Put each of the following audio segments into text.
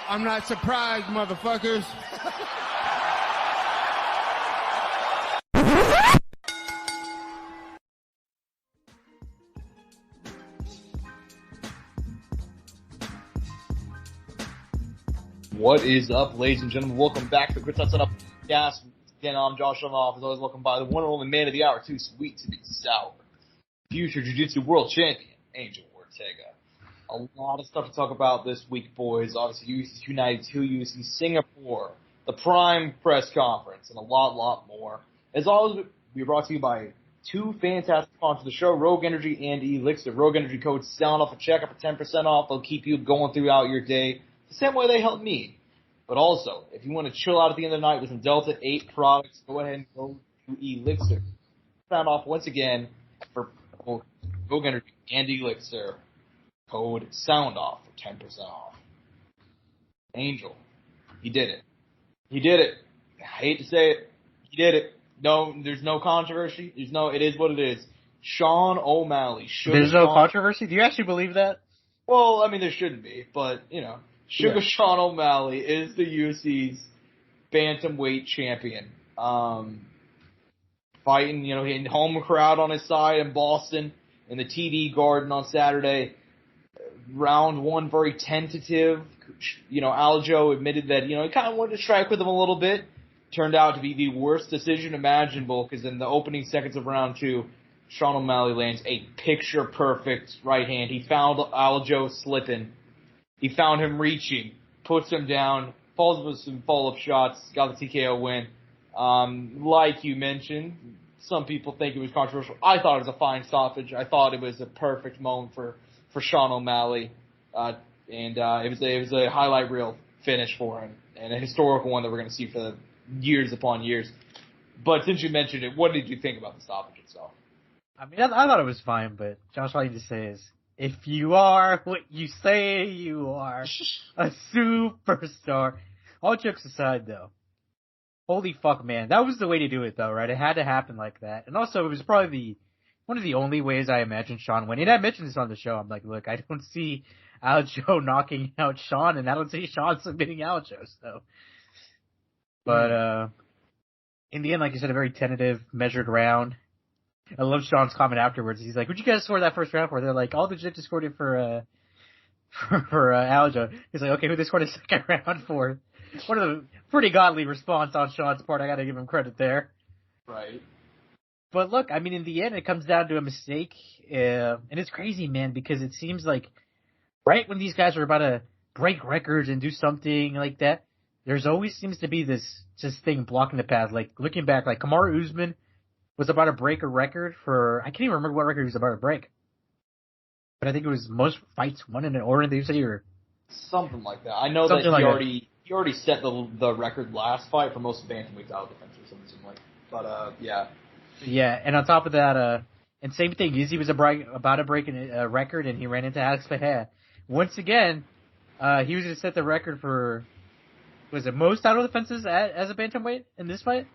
I'm not surprised, motherfuckers. What is up, ladies and gentlemen? Welcome back to the Courtside Soundoff podcast. Again, I'm Josh Evanoff. As always, welcome by the one and only man of the hour, too sweet to be sour. Future Jiu-Jitsu world champion, Angel Ortega. A lot of stuff to talk about this week, boys. Obviously, UFC 292, UFC Singapore, the Prime press conference, and a lot more. As always, we're brought to you by two fantastic sponsors of the show, Rogue Energy and ELYXR. Rogue Energy code Soundoff at checkout for 10% off. They'll keep you going throughout your day the same way they help me. But also, if you want to chill out at the end of the night with some Delta 8 products, go ahead and go to ELYXR. Soundoff once again for both Rogue Energy and ELYXR. Code Soundoff for 10% off. Angel, he did it. He did it. I hate to say it. He did it. No, there's no controversy. It is what it is. Sean O'Malley. There's no controversy? Do you actually believe that? Well, I mean, there shouldn't be, but, Sugar Sean O'Malley is the UFC's bantamweight champion. Fighting, he had home crowd on his side in Boston in the TD Garden on Saturday. Round one, very tentative. Aljo admitted that, he kind of wanted to strike with him a little bit. Turned out to be the worst decision imaginable because in the opening seconds of round two, Sean O'Malley lands a picture-perfect right hand. He found Aljo slipping. He found him reaching, puts him down, falls with some follow-up shots, got the TKO win. Like you mentioned, some people think it was controversial. I thought it was a fine stoppage. I thought it was a perfect moment for Sean O'Malley. And it was a highlight reel finish for him, and a historical one that we're going to see for the years upon years. But since you mentioned it, what did you think about the stoppage itself? I mean, I thought it was fine, but Josh, all I need to say is, if you are what you say you are, a superstar. All jokes aside, though, holy fuck, man, that was the way to do it, though, right? It had to happen like that. And also, it was probably one of the only ways I imagined Sean winning. And I mentioned this on the show. I'm like, look, I don't see Aljo knocking out Sean, and I don't see Sean submitting Aljo, so. But, in the end, like you said, a very tentative, measured round. I love Sean's comment afterwards. He's like, who'd you guys score that first round for? They're like, all the jiu-jitsu scored it for Aljo. He's like, okay, who they scored a second round for? One of the pretty godly response on Sean's part. I gotta give him credit there. Right. But look, I mean, in the end, it comes down to a mistake. And it's crazy, man, because it seems like right when these guys are about to break records and do something like that, there's always seems to be this thing blocking the path. Like, looking back, like Kamaru Usman was about to break a record for, I can't even remember what record he was about to break. But I think it was most fights won in an order in the UFC or something like that. I know that he already set the record last fight for most bantamweight title defense or something like that. But, yeah. Yeah, and on top of that, and same thing, Izzy was about to break a record and he ran into Alex Pereira. Once again, he was going to set the record for, was it most title defenses as a bantamweight in this fight?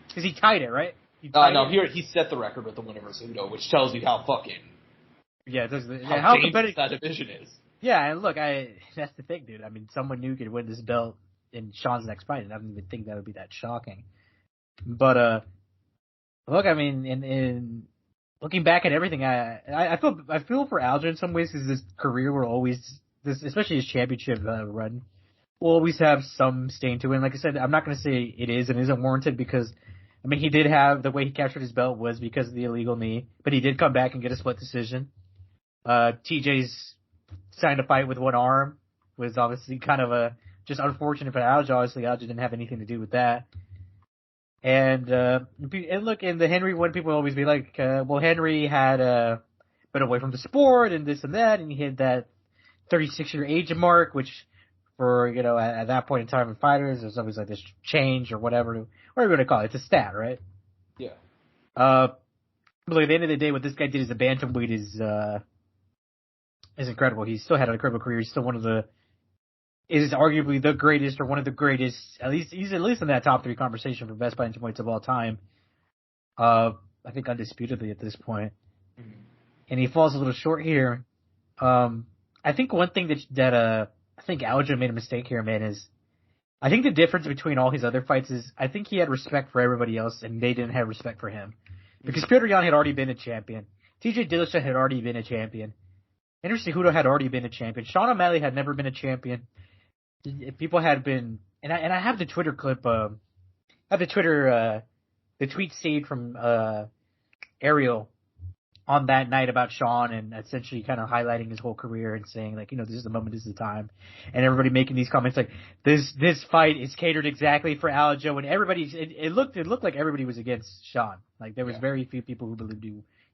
Because he tied it, right? No, he set the record with the winner versus Udo, which tells you how fucking how dangerous that division is. Yeah, and look, that's the thing, dude. I mean, someone new could win this belt in Sean's next fight, and I don't even think that would be that shocking. But look, I mean, in looking back at everything, I feel for Aljo in some ways because his career will always, especially his championship run, will always have some stain to it. And like I said, I'm not going to say it is and isn't warranted because. I mean, he did have, the way he captured his belt was because of the illegal knee, but he did come back and get a split decision. TJ's signed a fight with one arm, was obviously kind of just unfortunate for Aljo. Obviously, Aljo didn't have anything to do with that. And look, in the Henry one, people always be like, well, Henry had been away from the sport and this and that, and he hit that 36-year age mark, which for, at that point in time in fighters, there's always like this change or whatever you want to call it. It's a stat, right? Yeah. But look, at the end of the day, what this guy did as a bantamweight is incredible. He still had an incredible career. He's still is arguably the greatest or one of the greatest. He's at least in that top 3 conversation for best bantamweights of all time. I think undisputedly at this point. Mm-hmm. And he falls a little short here. I think one thing that I think Aljo made a mistake here, man, I think the difference between all his other fights is I think he had respect for everybody else and they didn't have respect for him. Because Petr Yan had already been a champion. TJ Dillashaw had already been a champion. Henry Cejudo had already been a champion. Sean O'Malley had never been a champion. People had been, and I have the Twitter clip, the tweet saved from Ariel on that night about Sean and essentially kind of highlighting his whole career and saying like, this is the moment, this is the time, and everybody making these comments like this fight is catered exactly for Aljo, and it looked like everybody was against Sean. Like there was very few people who believed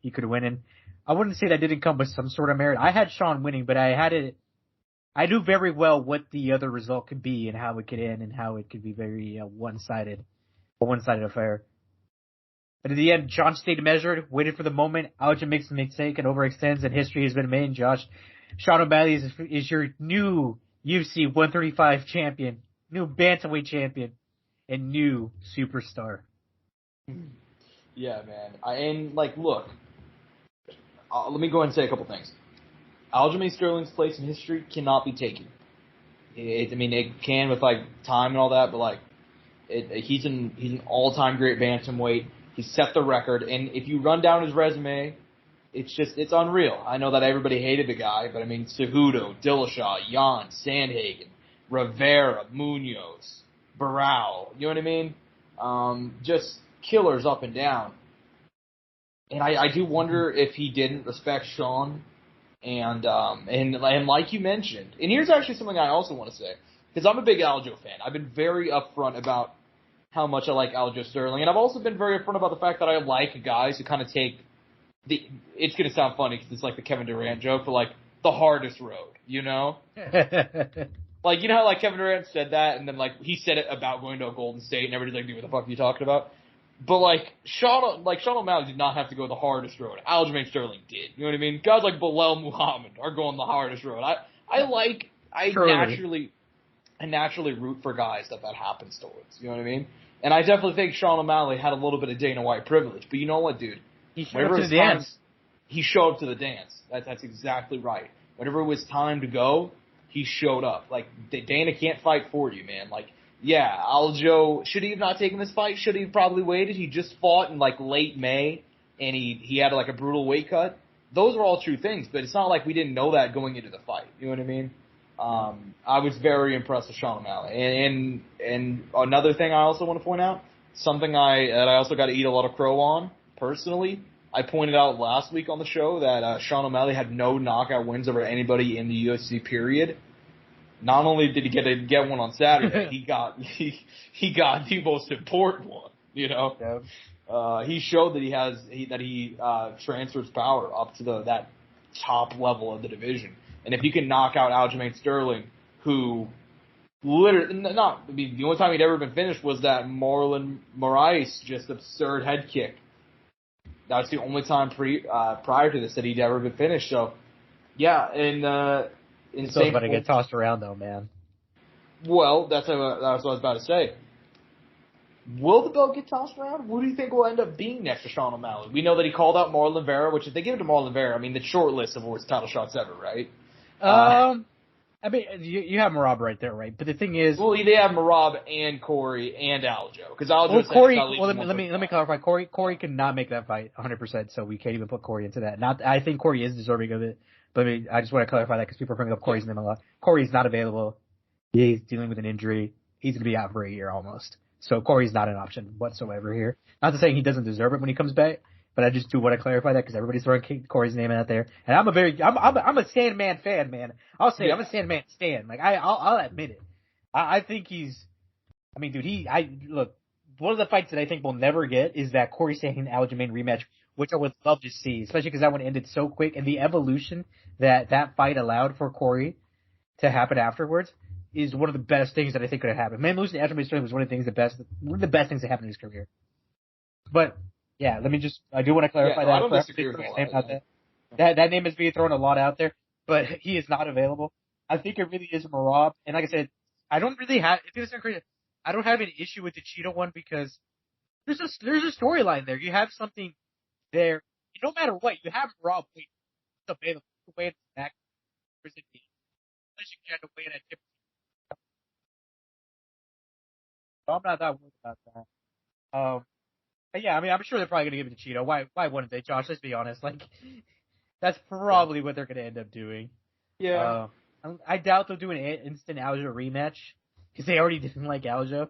he could win, and I wouldn't say that didn't come with some sort of merit. I had Sean winning, but I knew very well what the other result could be and how it could end and how it could be very one-sided affair. But in the end, Sean stayed measured, waited for the moment. Aljo makes a mistake and overextends, and history has been made. Sean O'Malley is your new UFC 135 champion, new bantamweight champion, and new superstar. Yeah, man. Look, let me go ahead and say a couple things. Aljamain Sterling's place in history cannot be taken. It can with time and all that, but he's an all-time great bantamweight. He set the record, and if you run down his resume, it's unreal. I know that everybody hated the guy, but Cejudo, Dillashaw, Yan, Sandhagen, Rivera, Munoz, Barao, you know what I mean? Just killers up and down. And I do wonder if he didn't respect Sean, and like you mentioned, and here's actually something I also want to say, because I'm a big Aljo fan. I've been very upfront about how much I like Aljo Sterling, and I've also been very upfront about the fact that I like guys who kind of take it's going to sound funny because it's like the Kevin Durant joke, but the hardest road, you know? You know how Kevin Durant said that, and then he said it about going to a Golden State, and everybody's dude, what the fuck are you talking about? But Sean O'Malley did not have to go the hardest road. Aljamain Sterling did. You know what I mean? Guys like Bilal Muhammad are going the hardest road. I naturally root for guys that happens towards. You know what I mean? And I definitely think Sean O'Malley had a little bit of Dana White privilege. But you know what, dude? He showed up to the dance. He showed up to the dance. That's exactly right. Whenever it was time to go, he showed up. Dana can't fight for you, man. Aljo, should he have not taken this fight? Should he have probably waited? He just fought in late May, and he had a brutal weight cut. Those are all true things, but it's not like we didn't know that going into the fight. You know what I mean? I was very impressed with Sean O'Malley. And another thing I also want to point out, something that I also got to eat a lot of crow on, personally, I pointed out last week on the show that Sean O'Malley had no knockout wins over anybody in the UFC period. Not only did he get one on Saturday, he got the most important one, you know? Yep. He showed that he transfers power up to that top level of the division. And if you can knock out Aljamain Sterling, who literally the only time he'd ever been finished was that Marlon Moraes just absurd head kick. That was the only time prior to this that he'd ever been finished. So, yeah, and so about to get tossed around though, man. Well, that's what I was about to say. Will the belt get tossed around? Who do you think will end up being next to Sean O'Malley? We know that he called out Marlon Vera, which if they give it to Marlon Vera, the short list of worst title shots ever, right? You have Marab right there, right? But the thing is, well, they have Marab and Corey and Aljo, because Aljo. Well, Corey. Well, let me clarify. Corey could not make that fight 100%, so we can't even put Corey into that. I think Corey is deserving of it, but I just want to clarify that because people are bringing up Corey's name a lot. Corey's not available. He's dealing with an injury. He's going to be out for a year almost. So Corey's not an option whatsoever here. Not to say he doesn't deserve it when he comes back, but I just do want to clarify that because everybody's throwing Corey's name out there, and I'm a Sandman fan, man. I'll say I'm a Sandman stan. I'll admit it. I think look. One of the fights that I think we'll never get is that Corey Sandhagen Aljamain rematch, which I would love to see, especially because that one ended so quick, and the evolution that fight allowed for Corey to happen afterwards is one of the best things that I think could have happened. Man, losing to Aljamain Sterling was one of the best things that happened in his career. But yeah, I do want to clarify that. I don't disagree with that name is being thrown a lot out there, but he is not available. I think it really is Marab, and like I said, I don't have an issue with the Cheeto one because there's a storyline there. You have something there. No matter what, you have Marab available. Way back. get away at tip. So I'm not that worried about that. But yeah, I mean, I'm sure they're probably going to give it to Cheeto. Why wouldn't they, Josh? Let's be honest. Like, that's probably what they're going to end up doing. Yeah. I doubt they'll do an instant Aljo rematch because they already didn't like Aljo.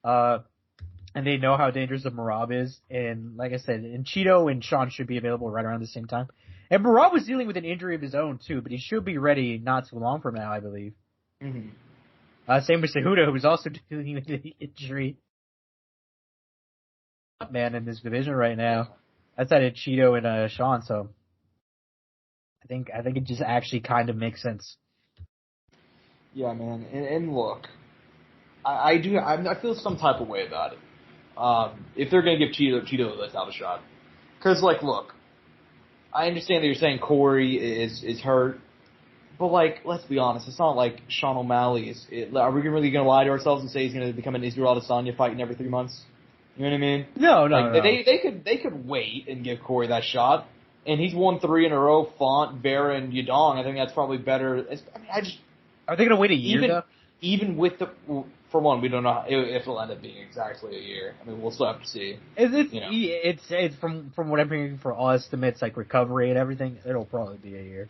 And they know how dangerous a Merab is. And like I said, and Cheeto and Sean should be available right around the same time. And Merab was dealing with an injury of his own too, but he should be ready not too long from now, I believe. Mm-hmm. Same with Cejudo, who's also dealing with an injury. Man, in this division right now, outside of Cheeto and Sean, so I think it just actually kind of makes sense. Yeah, man, and look, I feel some type of way about it. If they're gonna give Cheeto, let's have a shot. Because, like, look, I understand that you're saying Corey is hurt, but, like, let's be honest, it's not like Sean O'Malley is. Are we really gonna lie to ourselves and say he's gonna become an Israel Adesanya fighting every 3 months? You know what I mean? No. They could wait and give Corey that shot, and he's won 3 in a row. Font, Vera, and Yadong. I think that's probably better. Are they gonna wait a year though? Even with for one, we don't know if it'll end up being exactly a year. I mean, we'll still have to see. It's from what I'm hearing for all estimates, like recovery and everything, it'll probably be a year.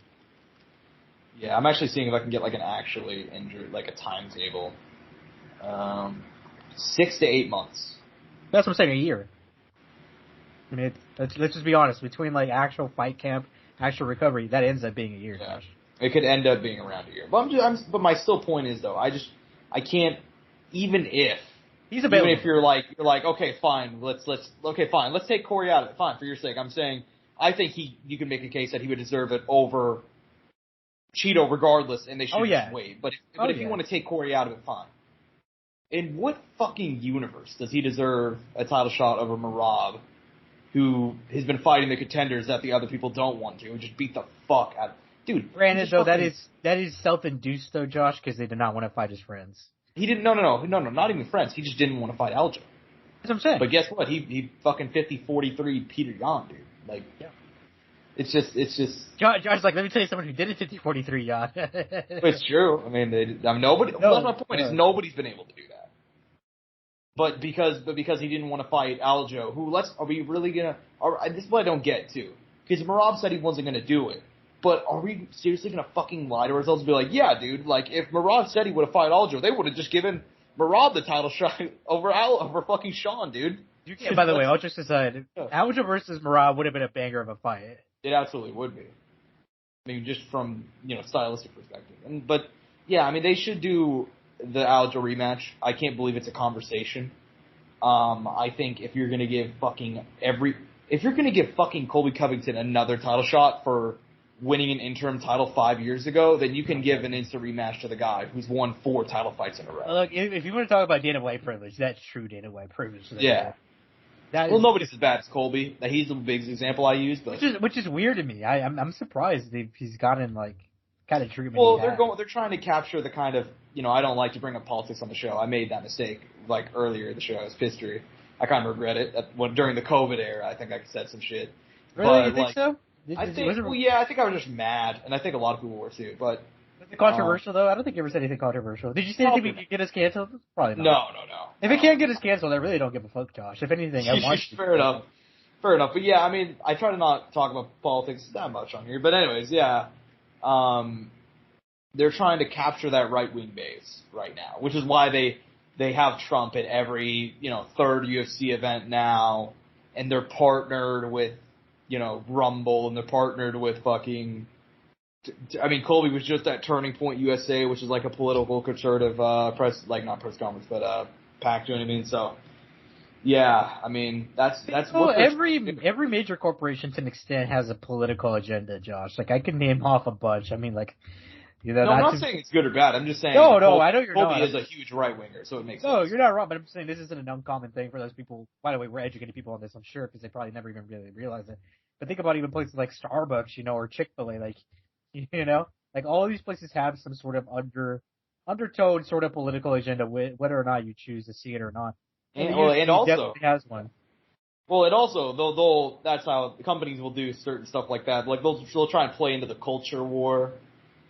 Yeah, I'm actually seeing if I can get like an actually injured, like a timetable. 6 to 8 months. That's what I'm saying, a year. I mean, let's just be honest. Between like actual fight camp, actual recovery, that ends up being a year. Yeah. It could end up being around a year. But but my still point is though, I can't. Even if he's available, even if you're like okay fine, let's take Corey out of it. Fine, for your sake, I'm saying I think you can make a case that he would deserve it over Cheeto regardless, and they should just wait. But if you want to take Corey out of it, fine. In what fucking universe does he deserve a title shot over Merab, who has been fighting the contenders that the other people don't want to, and just beat the fuck out of dude? Granted, though, that is self-induced, though, Josh, because they did not want to fight his friends. He didn't. No, not even friends. He just didn't want to fight Aljo. That's what I'm saying. But guess what? He fucking 50-43 Peter Yan, dude. Like, yeah. It's just. Josh's like, let me tell you someone who did a 50-43 Yan. It's true. I mean, nobody. No, that's my point. Is nobody's been able to do that. But because he didn't want to fight Aljo, are we really gonna? This is what I don't get too. Because Merab said he wasn't gonna do it. But are we seriously gonna fucking lie to ourselves and be like, yeah, dude, like if Merab said he would have fought Aljo, they would have just given Merab the title shot over fucking Sean, dude. By the way, all jokes aside, Aljo versus Merab would have been a banger of a fight. It absolutely would be. I mean, just from stylistic perspective. But yeah, I mean they should do the Aljo rematch. I can't believe it's a conversation. I think if you're gonna give fucking Colby Covington another title shot for winning an interim title 5 years ago, then you can give an instant rematch to the guy who's won 4 title fights in a row. Look, if you want to talk about Dana White privilege, that's true Dana White privilege. Yeah. Nobody's as bad as Colby. He's the biggest example I use, but which is weird to me. I'm surprised he's gotten like kind of treatment. Well, they're trying to capture the kind of I don't like to bring up politics on the show. I made that mistake like earlier in the show. It's history. I kind of regret it. During the COVID era, I think I said some shit. Really, you think so? I think I was just mad, and I think a lot of people were too. But was it controversial though? I don't think you ever said anything controversial. Did you say anything that get us canceled? Probably not. No. If it can't get us canceled, I really don't give a fuck, Josh. If anything, I want to. Fair enough. But yeah, I mean, I try to not talk about politics that much on here. But anyways, yeah, they're trying to capture that right wing base right now, which is why they have Trump at every third UFC event now, and they're partnered with. Rumble, and they're partnered with fucking. I mean, Colby was just at Turning Point USA, which is like a political conservative press, like not press conference, but PAC. You know what I mean? So, yeah, I mean that's. Well, every major corporation to an extent has a political agenda, Josh. Like I can name off a bunch. I mean, like. No, I'm not saying it's good or bad. I'm just saying. No, I know you're not. Colby is a huge right winger, so it makes sense. No, you're not wrong, but I'm saying this isn't an uncommon thing for those people. By the way, we're educating people on this, I'm sure, because they probably never even really realize it. But think about even places like Starbucks, or Chick-fil-A, like, like all of these places have some sort of undertone sort of political agenda, whether or not you choose to see it or not. And also definitely has one. Well, it also that's how the companies will do certain stuff like that. Like they'll try and play into the culture war.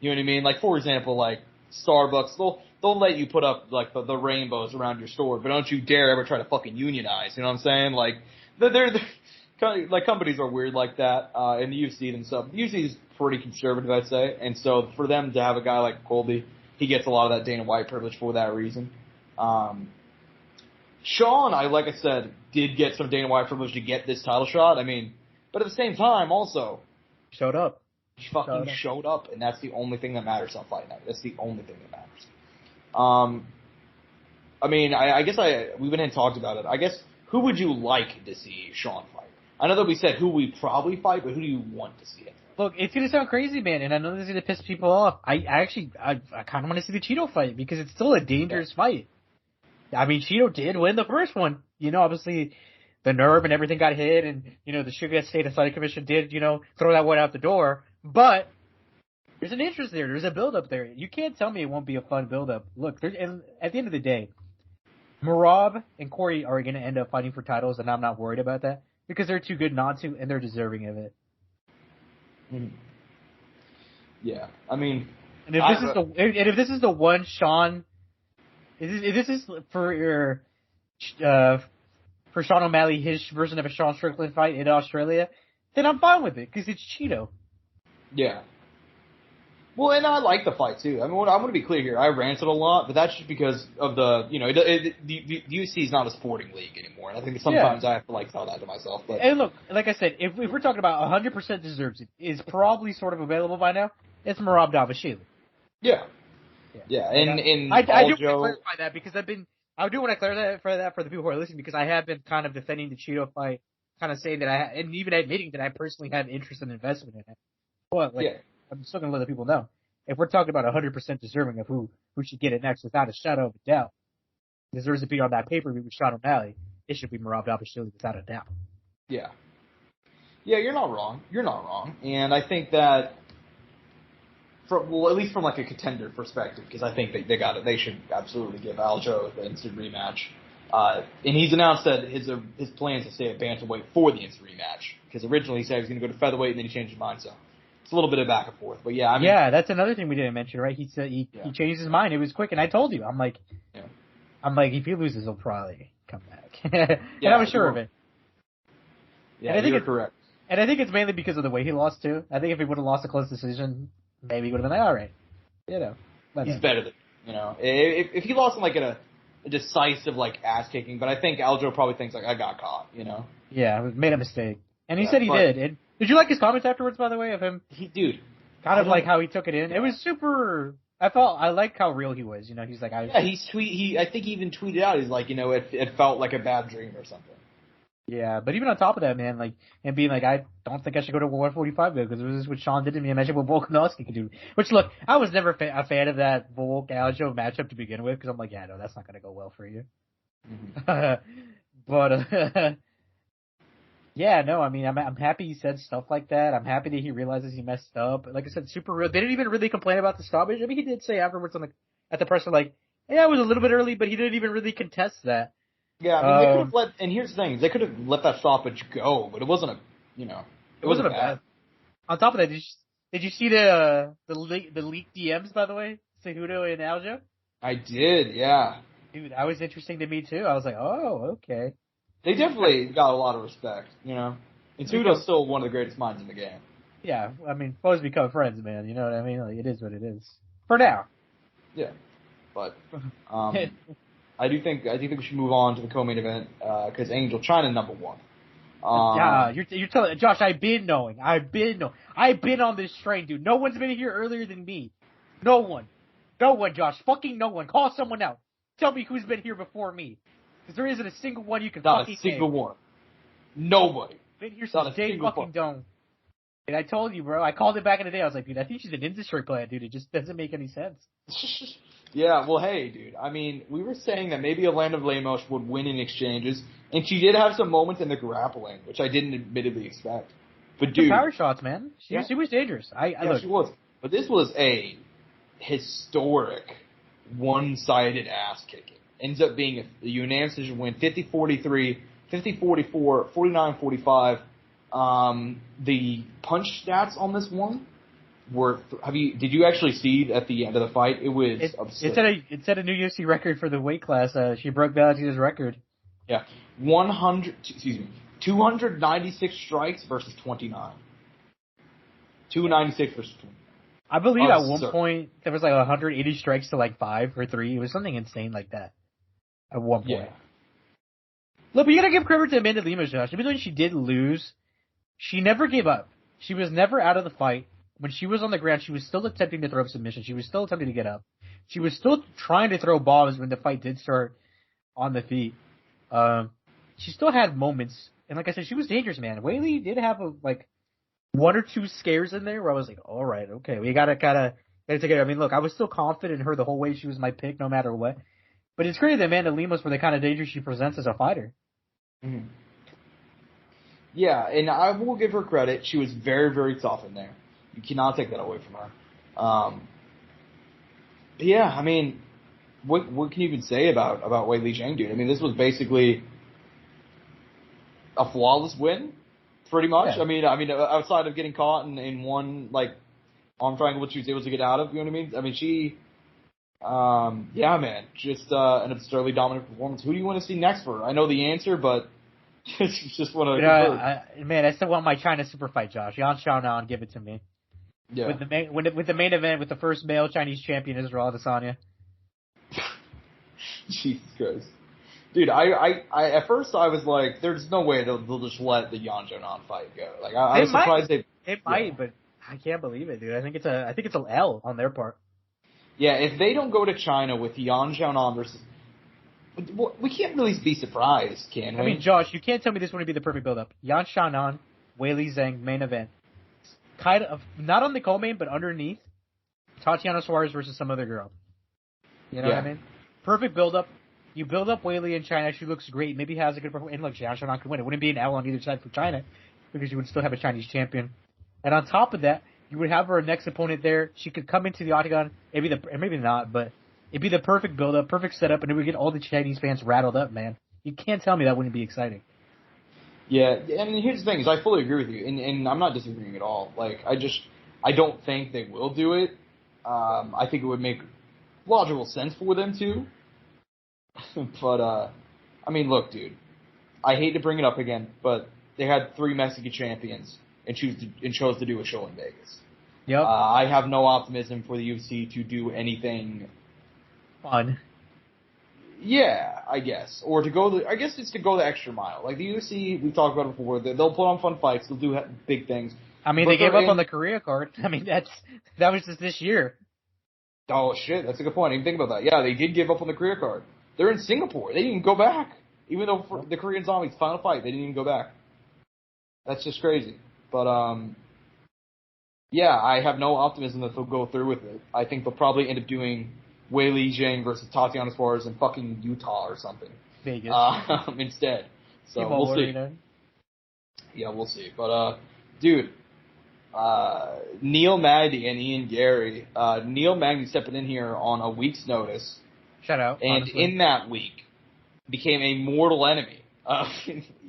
You know what I mean? Like, for example, like Starbucks, they'll let you put up like the rainbows around your store, but don't you dare ever try to fucking unionize. You know what I'm saying? Like, they're like companies are weird like that. And the UFC themselves, the UFC is pretty conservative, I'd say, and so for them to have a guy like Colby, he gets a lot of that Dana White privilege for that reason. Sean, like I said, did get some Dana White privilege to get this title shot. I mean, but at the same time, also showed up. He fucking showed up, and that's the only thing that matters on Fight Night. That's the only thing that matters. I mean, I guess we went and talked about it. I guess, who would you like to see Sean fight? I know that we said who we probably fight, but who do you want to see it? Look, it's gonna sound crazy, man, and I know this is gonna piss people off. I kind of want to see the Cheeto fight because it's still a dangerous fight. I mean, Cheeto did win the first one. You know, obviously the nerve and everything got hit, and you know the Sugar State Athletic Commission did, you know, throw that one out the door. But there's an interest there. There's a build-up there. You can't tell me it won't be a fun build-up. Look, and at the end of the day, Merab and Corey are going to end up fighting for titles, and I'm not worried about that because they're too good not to, and they're deserving of it. Yeah, I mean, and if this is the one Sean, if this is for Sean O'Malley, his version of a Sean Strickland fight in Australia, then I'm fine with it because it's Cheeto. Yeah. Well, and I like the fight too. I mean, I'm going to be clear here. I ranted a lot, but that's just because of the, you know, the UFC is not a sporting league anymore, and I think sometimes I have to like tell that to myself. But and look, like I said, if we're talking about 100% deserves it, is probably sort of available by now. It's Merab Dvalishvili. Yeah. And I do want to clarify that because I do want to clarify that for the people who are listening because I have been kind of defending the Cheeto fight, kind of saying that and even admitting that I personally have interest and investment in it. But I'm still going to let the people know. If we're talking about 100% deserving of who should get it next without a shadow of a doubt, deserves to be on that pay-per-view with Sean O'Malley, it should be Merab Dvalishvili without a doubt. Yeah. Yeah, you're not wrong. And I think that, at least from like a contender perspective, because I think they should absolutely give Aljo the instant rematch. And he's announced that his plans to stay at bantamweight for the instant rematch, because originally he said he was going to go to featherweight and then he changed his mind, so it's a little bit of back and forth. But yeah, I mean, yeah, that's another thing we didn't mention, right? He said he changed his mind. It was quick, and I told you, I'm like, if he loses, he'll probably come back. And I was sure of it. Yeah, and I think you're correct. And I think it's mainly because of the way he lost too. I think if he would have lost a close decision, maybe he would have been like, all right, you know, he's better than, you know, if he lost in like a decisive like ass kicking. But I think Aljo probably thinks like I got caught, you know. Yeah, made a mistake, and he said he did. And did you like his comments afterwards, by the way, of him? Kind of like how he took it in. It was super. I like how real he was. You know, he's like, I think he even tweeted out. He's like, you know, it felt like a bad dream or something. Yeah, but even on top of that, man, like, and being like, I don't think I should go to 145 because this is what Sean did to me. Imagine what Volkanovski could do. Which, look, I was never a fan of that Volk-Aljo matchup to begin with because I'm like, yeah, no, that's not going to go well for you. But, yeah, no, I mean, I'm happy he said stuff like that. I'm happy that he realizes he messed up. Like I said, super real. They didn't even really complain about the stoppage. I mean, he did say afterwards at the presser, like, yeah, it was a little bit early, but he didn't even really contest that. Yeah, I mean, they could have and here's the thing, they could have let that stoppage go, but it wasn't it wasn't bad. On top of that, did you see the leaked DMs, by the way, Cejudo and Aljo? I did, yeah. Dude, that was interesting to me too. I was like, oh, okay. They definitely got a lot of respect, you know. And Cejudo's still one of the greatest minds in the game. Yeah, I mean, foes become friends, man. You know what I mean? Like, it is what it is. For now. Yeah, but I do think we should move on to the co-main event because Angel China -- 1. Yeah, you're telling Josh. I've been on this train, dude. No one's been here earlier than me. No one, Josh. Fucking no one. Call someone out. Tell me who's been here before me, because there isn't a single one you can Not fucking a single name. one. Nobody. Been here since day fucking dome. And I told you, bro. I called it back in the day. I was like, dude, I think she's an industry plant, dude. It just doesn't make any sense. Yeah, well, hey, dude. I mean, we were saying that maybe Alana Lemos would win in exchanges, and she did have some moments in the grappling, which I didn't admittedly expect. But dude, power shots, man. She was dangerous. She was. But this was a historic one-sided ass kicking. Ends up being a unanimous decision win, 50-43, 50-44, 49-45. The punch stats on this one, Did you actually see at the end of the fight? It was absurd. It set a new UFC record for the weight class. She broke Valentin's record. Yeah. 296 strikes versus 29. 296 versus 29. I believe at one point there was like 180 strikes to like 5 or 3. It was something insane like that. At one point. Yeah. Look, we gotta give credit to Amanda Lemos, Josh. Even though she did lose, she never gave up. She was never out of the fight. When she was on the ground, she was still attempting to throw up submission. She was still attempting to get up. She was still trying to throw bombs when the fight did start on the feet. She still had moments. And like I said, she was dangerous, man. Weili did have one or two scares in there where I was like, all right, okay, we gotta take it. I mean, look, I was still confident in her the whole way. She was my pick no matter what. But it's crazy that Amanda Lemos, for the kind of danger she presents as a fighter. Mm-hmm. Yeah, and I will give her credit. She was very, very tough in there. You cannot take that away from her. Yeah, I mean, what can you even say about Weili Zhang, dude? I mean, this was basically a flawless win, pretty much. Yeah. I mean, outside of getting caught in one arm triangle, which she was able to get out of. You know what I mean? I mean, she, yeah, man, just an absurdly dominant performance. Who do you want to see next for her? I know the answer, but just want to. Man, I still want my China super fight, Josh. Yan Xiaonan, give it to me. Yeah. With the main event with the first male Chinese champion, Israel Adesanya. Jesus Christ. Dude, I at first I was like, there's no way they'll just let the Yan Xiaonan fight go. Like, I was surprised they might, but I can't believe it, dude. I think it's an L on their part. Yeah, if they don't go to China with Yan Xiaonan versus, we can't really be surprised, can we? I mean, Josh, you can't tell me this wouldn't be the perfect build-up. Yan Xiaonan, Weili Zhang, main event. Kind of, not on the co-main, but underneath, Tatiana Suarez versus some other girl. You know what I mean? Perfect build-up. You build up Weili in China. She looks great. Maybe has a good performance. And look, Yan Xiaonan could win. It wouldn't be an L on either side for China because you would still have a Chinese champion. And on top of that, you would have her next opponent there. She could come into the octagon. Maybe not, but it'd be the perfect build-up, perfect setup, and it would get all the Chinese fans rattled up, man. You can't tell me that wouldn't be exciting. Yeah, and here's the thing, is I fully agree with you, and I'm not disagreeing at all. Like, I don't think they will do it. I think it would make logical sense for them to. But, I mean, look, dude, I hate to bring it up again, but they had 3 Mexican champions and chose to do a show in Vegas. Yep. I have no optimism for the UFC to do anything fun. Yeah, I guess. Or I guess it's to go the extra mile. Like the UFC, we've talked about it before, they'll put on fun fights, they'll do big things. I mean, they gave up on the Korea card. I mean, that was just this year. Oh, shit, that's a good point. I didn't think about that. Yeah, they did give up on the Korea card. They're in Singapore. They didn't even go back. Even though for the Korean Zombies' final fight, they didn't even go back. That's just crazy. But, yeah, I have no optimism that they'll go through with it. I think they'll probably end up doing Weili Zhang versus Tatiana Suarez in fucking Utah or something. Vegas. Instead. So we'll see. Yeah, we'll see. But, dude, Neil Magny and Ian Gary. Neil Magny stepping in here on a week's notice. Shout out. And honestly, in that week, became a mortal enemy of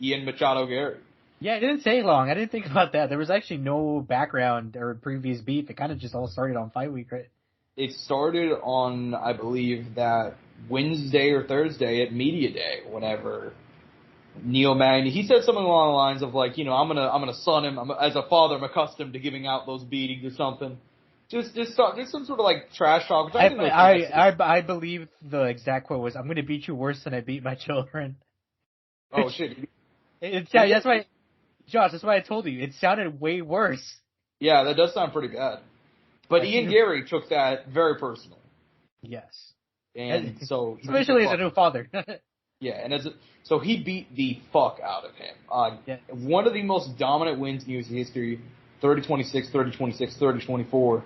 Ian Machado Gary. Yeah, it didn't take long. I didn't think about that. There was actually no background or previous beef. It kind of just all started on Fight Week, right? It started on, I believe, that Wednesday or Thursday at Media Day, whenever Neil Magny, he said something along the lines of like, I'm gonna son him. As a father, I'm accustomed to giving out those beatings or something. Just some sort of like trash talk. Which I believe the exact quote was, "I'm gonna beat you worse than I beat my children." Oh shit! That's why, Josh. That's why I told you. It sounded way worse. Yeah, that does sound pretty bad. But Ian Gary took that very personally. Yes. And so especially as a new father. Yeah, and so he beat the fuck out of him. One of the most dominant wins in UFC history, 30-26, 30-26, 30-24.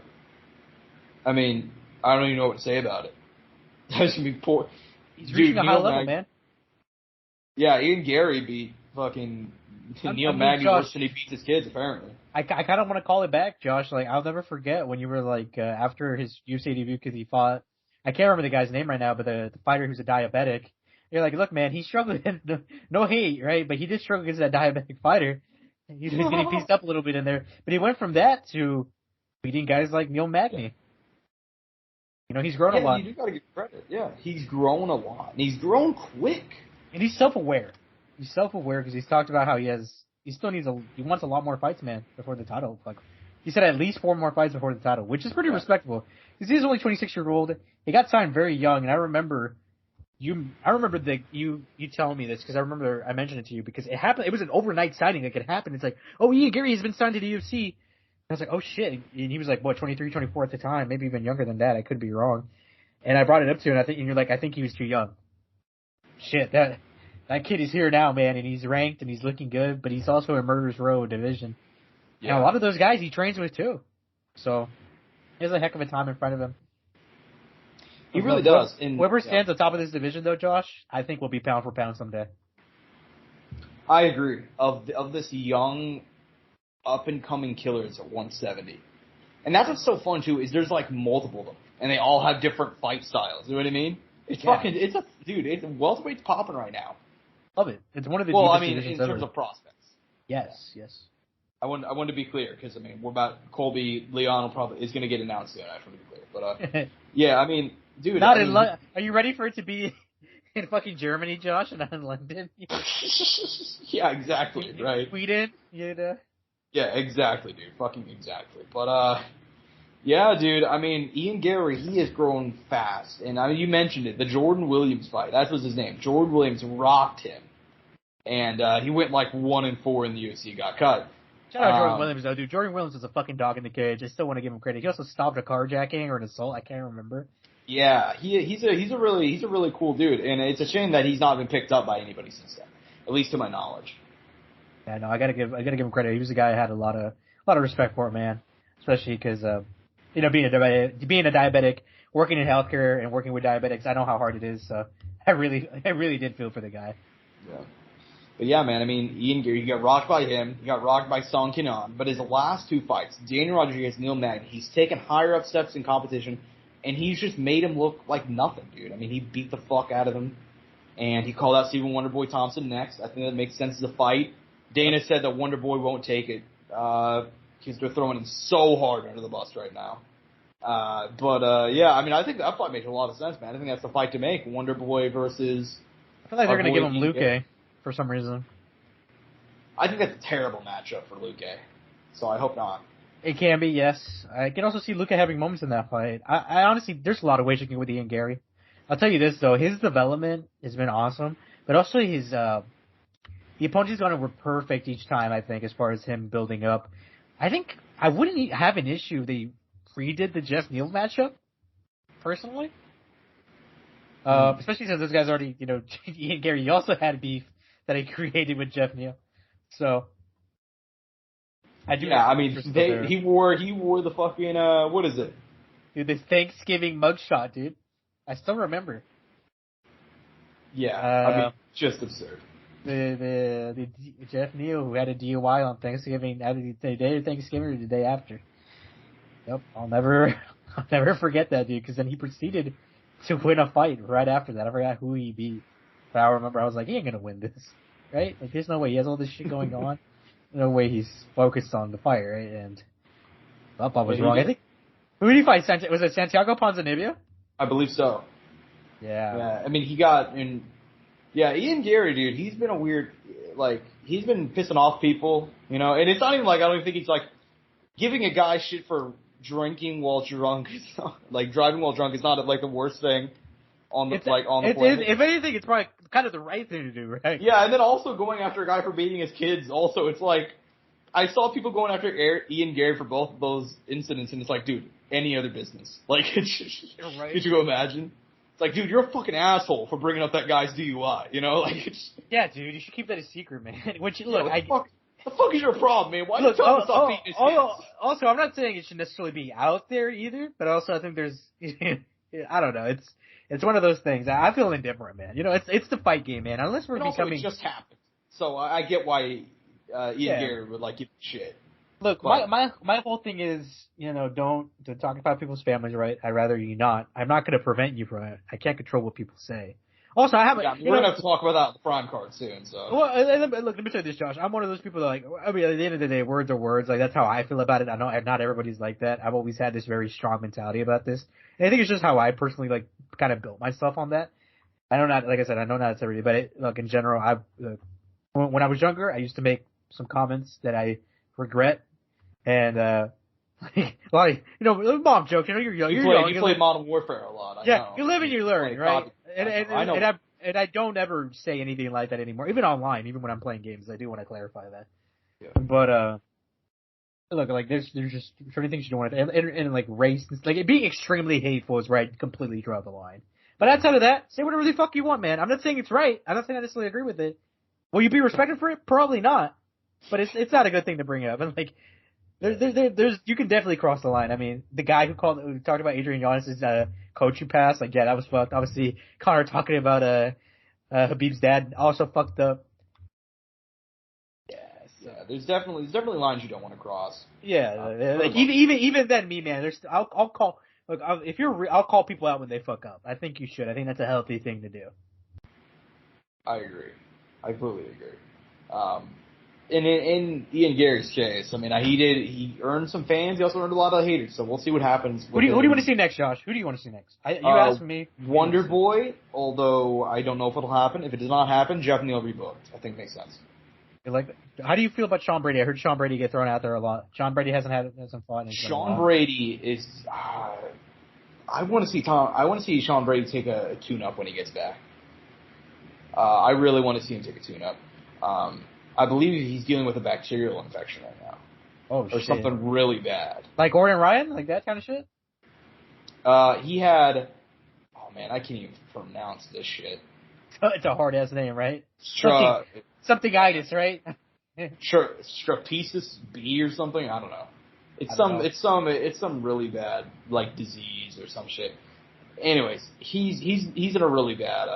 I mean, I don't even know what to say about it. That should be poor. He's reaching a high level, man. Yeah, Ian Gary beat fucking Neil Magny worse than he beats his kids, apparently. I kind of want to call it back, Josh. Like, I'll never forget when you were like, after his UFC debut, because he fought, I can't remember the guy's name right now, but the fighter who's a diabetic. You're like, look, man, he struggled. No hate, right? But he did struggle against that diabetic fighter. He's getting pieced up a little bit in there. But he went from that to beating guys like Neil Magny. You know, he's grown a lot. You do gotta give credit. Yeah, he's grown a lot, and he's grown quick. And he's self-aware. He's self-aware because he's talked about how he wants a lot more fights, man, before the title. Like, he said at least 4 more fights before the title, which is pretty respectable. Because he's only 26-year-old. He got signed very young, and I remember you telling me this because I remember I mentioned it to you because it happened. It was an overnight signing that could happen. It's like, oh, Ian Gary has been signed to the UFC. I was like, oh shit. And he was like, what, 23, 24 at the time, maybe even younger than that. I could be wrong. And I brought it up to you, and you're like, I think he was too young. Shit, that kid is here now, man, and he's ranked and he's looking good, but he's also in Murderers Row division. Yeah. And a lot of those guys he trains with too. So he has a heck of a time in front of him. He really does. Whoever stands on top of this division, though, Josh, I think will be pound for pound someday. I agree. Of this young, up-and-coming killers at 170. And that's what's so fun, too, is there's, like, multiple of them. And they all have different fight styles. You know what I mean? Welterweight's popping right now. Love it. It's one of the in terms of prospects. Yes. I want to be clear, because, I mean, Colby Leon is going to get announced soon, I just want to be clear. But, yeah, I mean, dude. Are you ready for it to be in fucking Germany, Josh, and not in London? Yeah, exactly, right. Sweden, you know? Yeah, exactly, dude. Fucking exactly. But, yeah, dude, I mean, Ian Gary, he has grown fast. And, I mean, you mentioned it, the Jordan Williams fight. That was his name. Jordan Williams rocked him. And, he went like 1-4 in the UFC, got cut. Shout out Jordan Williams, though, dude. Jordan Williams is a fucking dog in the cage. I still want to give him credit. He also stopped a carjacking or an assault. I can't remember. Yeah, he's a really cool dude. And it's a shame that he's not been picked up by anybody since then. At least to my knowledge. Yeah, no, I gotta give him credit. He was a guy I had a lot of respect for, man. Especially because, you know, being a diabetic, working in healthcare and working with diabetics, I know how hard it is. So I really did feel for the guy. Yeah. But yeah, man, I mean, Ian Gary, you got rocked by him, you got rocked by Song Kenan, but his last 2 fights, Daniel Rodriguez, Neil Magny, he's taken higher up steps in competition, and he's just made him look like nothing, dude. I mean, he beat the fuck out of him, and he called out Stephen Wonderboy Thompson next. I think that makes sense as a fight. Dana said that Wonderboy won't take it, because they're throwing him so hard under the bus right now. Yeah, I mean, I think that fight makes a lot of sense, man. I think that's the fight to make, Wonderboy versus... I feel like they're going to give him Luque. For some reason. I think that's a terrible matchup for Luque. So I hope not. It can be, yes. I can also see Luque having moments in that fight. I honestly, there's a lot of ways you can go with Ian Gary. I'll tell you this, though. His development has been awesome. But also his, the opponents were perfect each time, I think, as far as him building up. I think I wouldn't have an issue if they redid the Jeff Neal matchup, personally. Especially since those guys already, you know, Ian Gary, he also had beef that he created with Jeff Neal. So, I do. Yeah, I mean, he wore the fucking, what is it? Dude, the Thanksgiving mugshot, dude. I still remember. Yeah, I mean, just absurd. The Jeff Neal who had a DUI on Thanksgiving, either the day of Thanksgiving or the day after. Yep, I'll never forget that, dude, because then he proceeded to win a fight right after that. I forgot who he beat. But I remember I was like, he ain't gonna win this, right? Like, there's no way. He has all this shit going on. No way he's focused on the fight, right? And I was wrong. I think, who did he fight? Was it Santiago Ponzinibbio? I believe so. Yeah. Yeah, I mean, Ian Gary, dude, he's been a weird, like, he's been pissing off people, you know, and it's not even like, I don't even think he's like, giving a guy shit for drinking while drunk, like, driving while drunk is not, like, the worst thing. On the planet. If anything, it's probably kind of the right thing to do, right? Yeah, and then also going after a guy for beating his kids. Also, it's like I saw people going after Ian Gary for both of those incidents, and it's like, dude, any other business. Like, right. Could you imagine? It's like, dude, you're a fucking asshole for bringing up that guy's DUI. You know, like. Yeah, dude, you should keep that a secret, man. Which look, the fuck is your problem, man? Why are you telling us stop beating his kids? Also, I'm not saying it should necessarily be out there either, but also I think there's, I don't know, It's one of those things. I feel indifferent, man. You know, it's the fight game, man. Unless we're becoming. It just happened. So I get why Ian Gary would like give shit. Look, my whole thing is, you know, don't talk about people's families, right? I'd rather you not. I'm not going to prevent you from it. I can't control what people say. Also, I have Yeah, we're gonna have to talk about that on the Prime card soon. So. Well, look, let me tell you this, Josh. I'm one of those people that at the end of the day, words are words. Like, that's how I feel about it. I know not everybody's like that. I've always had this very strong mentality about this. And I think it's just how I personally, kind of built myself on that. I know not, like I said, I know not it's everybody, but look, in general, when I was younger, I used to make some comments that I regret. And, mom jokes, you're young. You played Modern Warfare a lot. I know. You live and you learn, right? I know. And I don't ever say anything like that anymore, even online, even when I'm playing games. I do want to clarify that. Yeah. But look, there's just certain things you don't want to, and race, being extremely hateful is right, completely draw the line. But outside of that, say whatever the fuck you want, man. I'm not saying it's right. I'm not saying I necessarily agree with it. Will you be respected for it? Probably not. But it's not a good thing to bring up. And there's you can definitely cross the line. I mean, the guy who talked about Adrian Giannis' coaching pass, that was fucked. Obviously, Connor talking about Habib's dad also fucked up. Yeah, there's definitely lines you don't want to cross. Yeah, even then, man. I'll call. Look, I'll call people out when they fuck up. I think you should. I think that's a healthy thing to do. I agree. I completely agree. In Ian Gary's case, I mean, he earned some fans. He also earned a lot of haters. So we'll see what happens. Who do you want to see next, Josh? Who do you want to see next? You asked me. Wonder Boy, although I don't know if it'll happen. If it does not happen, Jeff Neal rebooked. I think makes sense. How do you feel about Sean Brady? I heard Sean Brady get thrown out there a lot. Sean Brady hasn't fought. Sean Brady is. I want to see Sean Brady take a tune-up when he gets back. I really want to see him take a tune-up. I believe he's dealing with a bacterial infection right now. Oh, or something really bad. Like Gordon Ryan? Like that kind of shit? He had... Oh, man, I can't even pronounce this shit. It's a hard-ass name, right? Something-itis, right? Streptosis B or something? I don't know. It's some really bad, disease or some shit. Anyways, he's in a really bad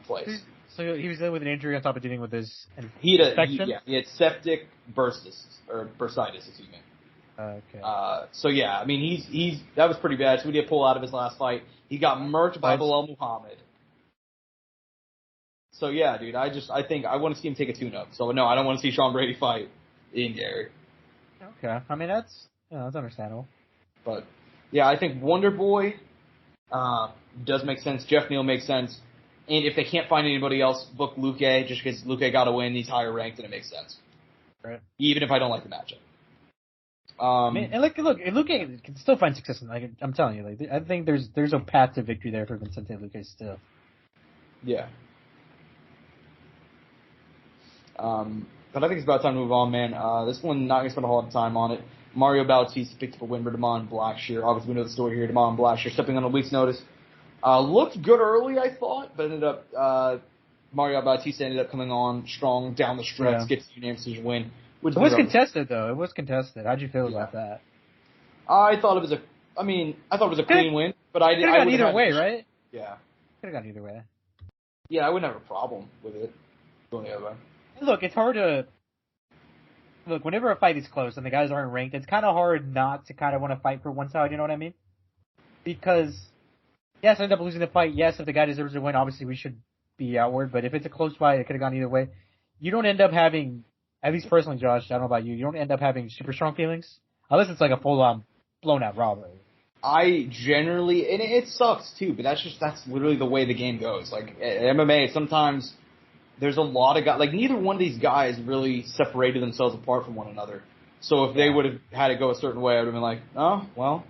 place. So he was dealing with an injury on top of dealing with his infection? He had septic bursitis, excuse me. Okay. So yeah, I mean, that was pretty bad. So he did pull out of his last fight. He got murked by Bilal Muhammad. So yeah, dude, I think I want to see him take a tune-up. So no, I don't want to see Sean Brady fight Ian Gary. Okay. I mean, that's understandable. But yeah, I think Wonder Boy does make sense. Jeff Neal makes sense. And if they can't find anybody else, book Luque, just because Luque got a win, he's higher ranked, and it makes sense. Right. Even if I don't like the matchup. Luque can still find success. I'm telling you, I think there's a path to victory there for Vicente Luque still. Yeah. But I think it's about time to move on, man. This one, not going to spend a whole lot of time on it. Mario Bautista picked up a win for Damon Blackshear. Obviously, we know the story here. Damon Blackshear stepping on a week's notice. Looked good early, I thought, but ended up Mario Bautista ended up coming on strong down the stretch, gets a unanimous decision win. It was contested, though. It was contested. How'd you feel about that? I thought it was a clean win, but I could have gone either way, right? Yeah. Could have gone either way. Yeah, I wouldn't have a problem with it going the other way. Look, it's hard to... Look, whenever a fight is close and the guys aren't ranked, it's kind of hard not to kind of want to fight for one side, you know what I mean? Because, yes, I end up losing the fight. Yes, if the guy deserves to win, obviously we should be outward. But if it's a close fight, it could have gone either way. You don't end up having, at least personally, Josh, I don't know about you, you don't end up having super strong feelings. Unless it's like a full-on, blown-out robbery. I generally, and it sucks too, but that's literally the way the game goes. Like, at MMA, sometimes... There's a lot of guys, neither one of these guys really separated themselves apart from one another. So if they would have had to go a certain way, I would have been like, oh, well,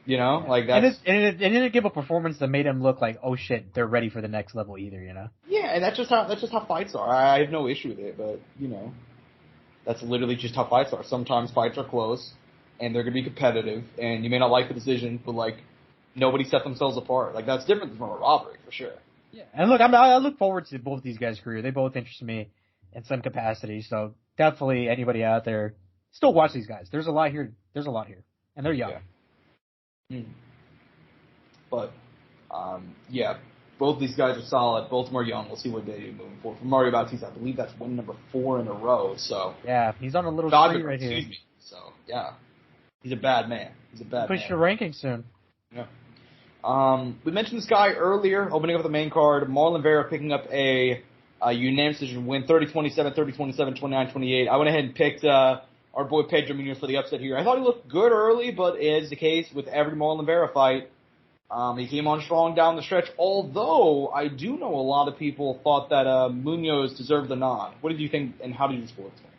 that's... And it didn't give a performance that made them look like, oh shit, they're ready for the next level either, you know? Yeah, and that's just how fights are. I have no issue with it, but, that's literally just how fights are. Sometimes fights are close, and they're going to be competitive, and you may not like the decision, but, nobody set themselves apart. That's different from a robbery, for sure. Yeah, and look, I look forward to both these guys' career. They both interest me in some capacity. So definitely anybody out there, still watch these guys. There's a lot here. And they're young. Yeah. But, both these guys are solid. Both of them are young. We'll see what they do moving forward. For Mario Bautista, I believe that's win number 4 in a row. So yeah, he's on a little streak right here. Excuse me. So, yeah. He's a bad man. Push your ranking soon. Yeah. We mentioned this guy earlier, opening up the main card. Marlon Vera picking up a unanimous decision win, 30-27, 30-27, 29-28. I went ahead and picked our boy Pedro Munoz for the upset here. I thought he looked good early, but as the case with every Marlon Vera fight, he came on strong down the stretch, although I do know a lot of people thought that Munoz deserved the nod. What did you think, and how did you score this one?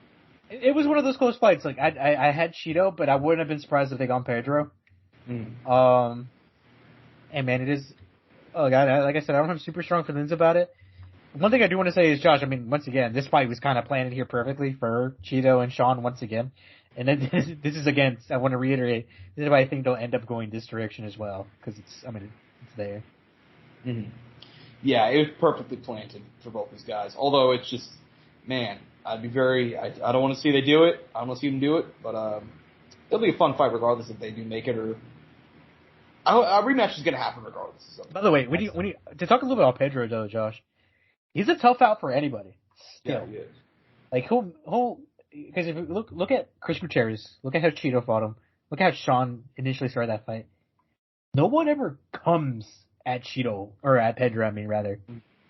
It was one of those close fights. Like, I had Cheeto, but I wouldn't have been surprised if they gone Pedro. And man, it is, like I said, I don't have super strong feelings about it. One thing I do want to say is, Josh, I mean, once again, this fight was kind of planned here perfectly for Cheeto and Sean once again. And then this is, again, I want to reiterate, this is why I think they'll end up going this direction as well. Because it's there. Mm-hmm. Yeah, it was perfectly planted for both these guys. Although it's just, man, I don't want to see they do it. I don't want to see them do it. But it'll be a fun fight regardless if they do make it or... A rematch is going to happen regardless. So. By the way, to talk a little bit about Pedro, though, Josh, he's a tough out for anybody. Still. Yeah, he is. Like, because if you look at Chris Gutierrez, look at how Cheeto fought him, look at how Sean initially started that fight. No one ever comes at Cheeto, or at Pedro, rather.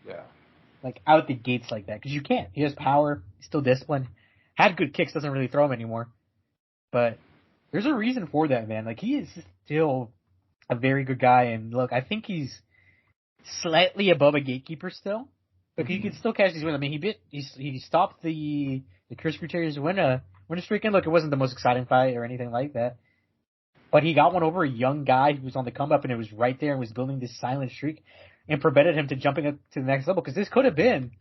Yeah. Like, out the gates like that, because you can't. He has power, he's still disciplined, had good kicks, doesn't really throw them anymore. But there's a reason for that, man. Like, he is still a very good guy, and look, I think he's slightly above a gatekeeper still, but he can still catch these wins. I mean, he stopped the Chris Gutierrez win streak, and look, it wasn't the most exciting fight or anything like that, but he got one over a young guy who was on the come up, and it was right there and was building this silent streak, and prevented him to jumping up to the next level, because this could have been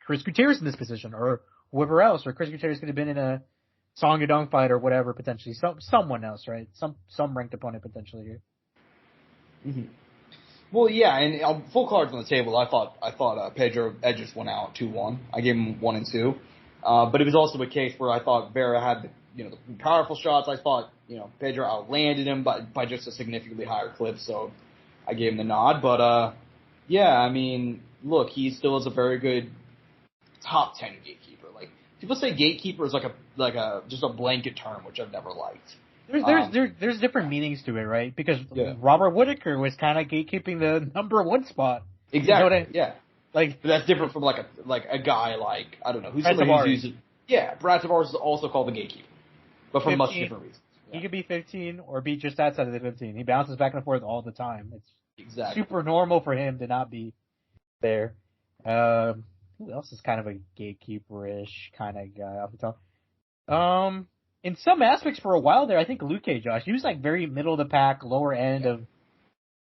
Chris Gutierrez in this position, or whoever else, or Chris Gutierrez could have been in a Song Yadong fight or whatever, potentially, someone else, right? Some ranked opponent potentially here. Mm-hmm. Well, yeah, and full cards on the table. I thought Pedro edges went out 2-1. I gave him 1 and 2, but it was also a case where I thought Vera had the powerful shots. I thought Pedro outlanded him by just a significantly higher clip, so I gave him the nod. But yeah, I mean, look, he still is a very good top 10 gatekeeper. Like, people say gatekeeper is like a just a blanket term, which I've never liked. There's different meanings to it, right? Because Robert Whittaker was kind of gatekeeping the number 1 spot. Exactly. Yeah. Like, but that's different from like a guy like, I don't know, who's using. Yeah, Brad Tavares is also called the gatekeeper, but for 15, much different reasons. Yeah. He could be 15 or be just outside of the 15. He bounces back and forth all the time. It's super normal for him to not be there. Who else is kind of a gatekeeper-ish kind of guy off the top? In some aspects, for a while there, I think Luke, Josh, he was like very middle of the pack, lower end of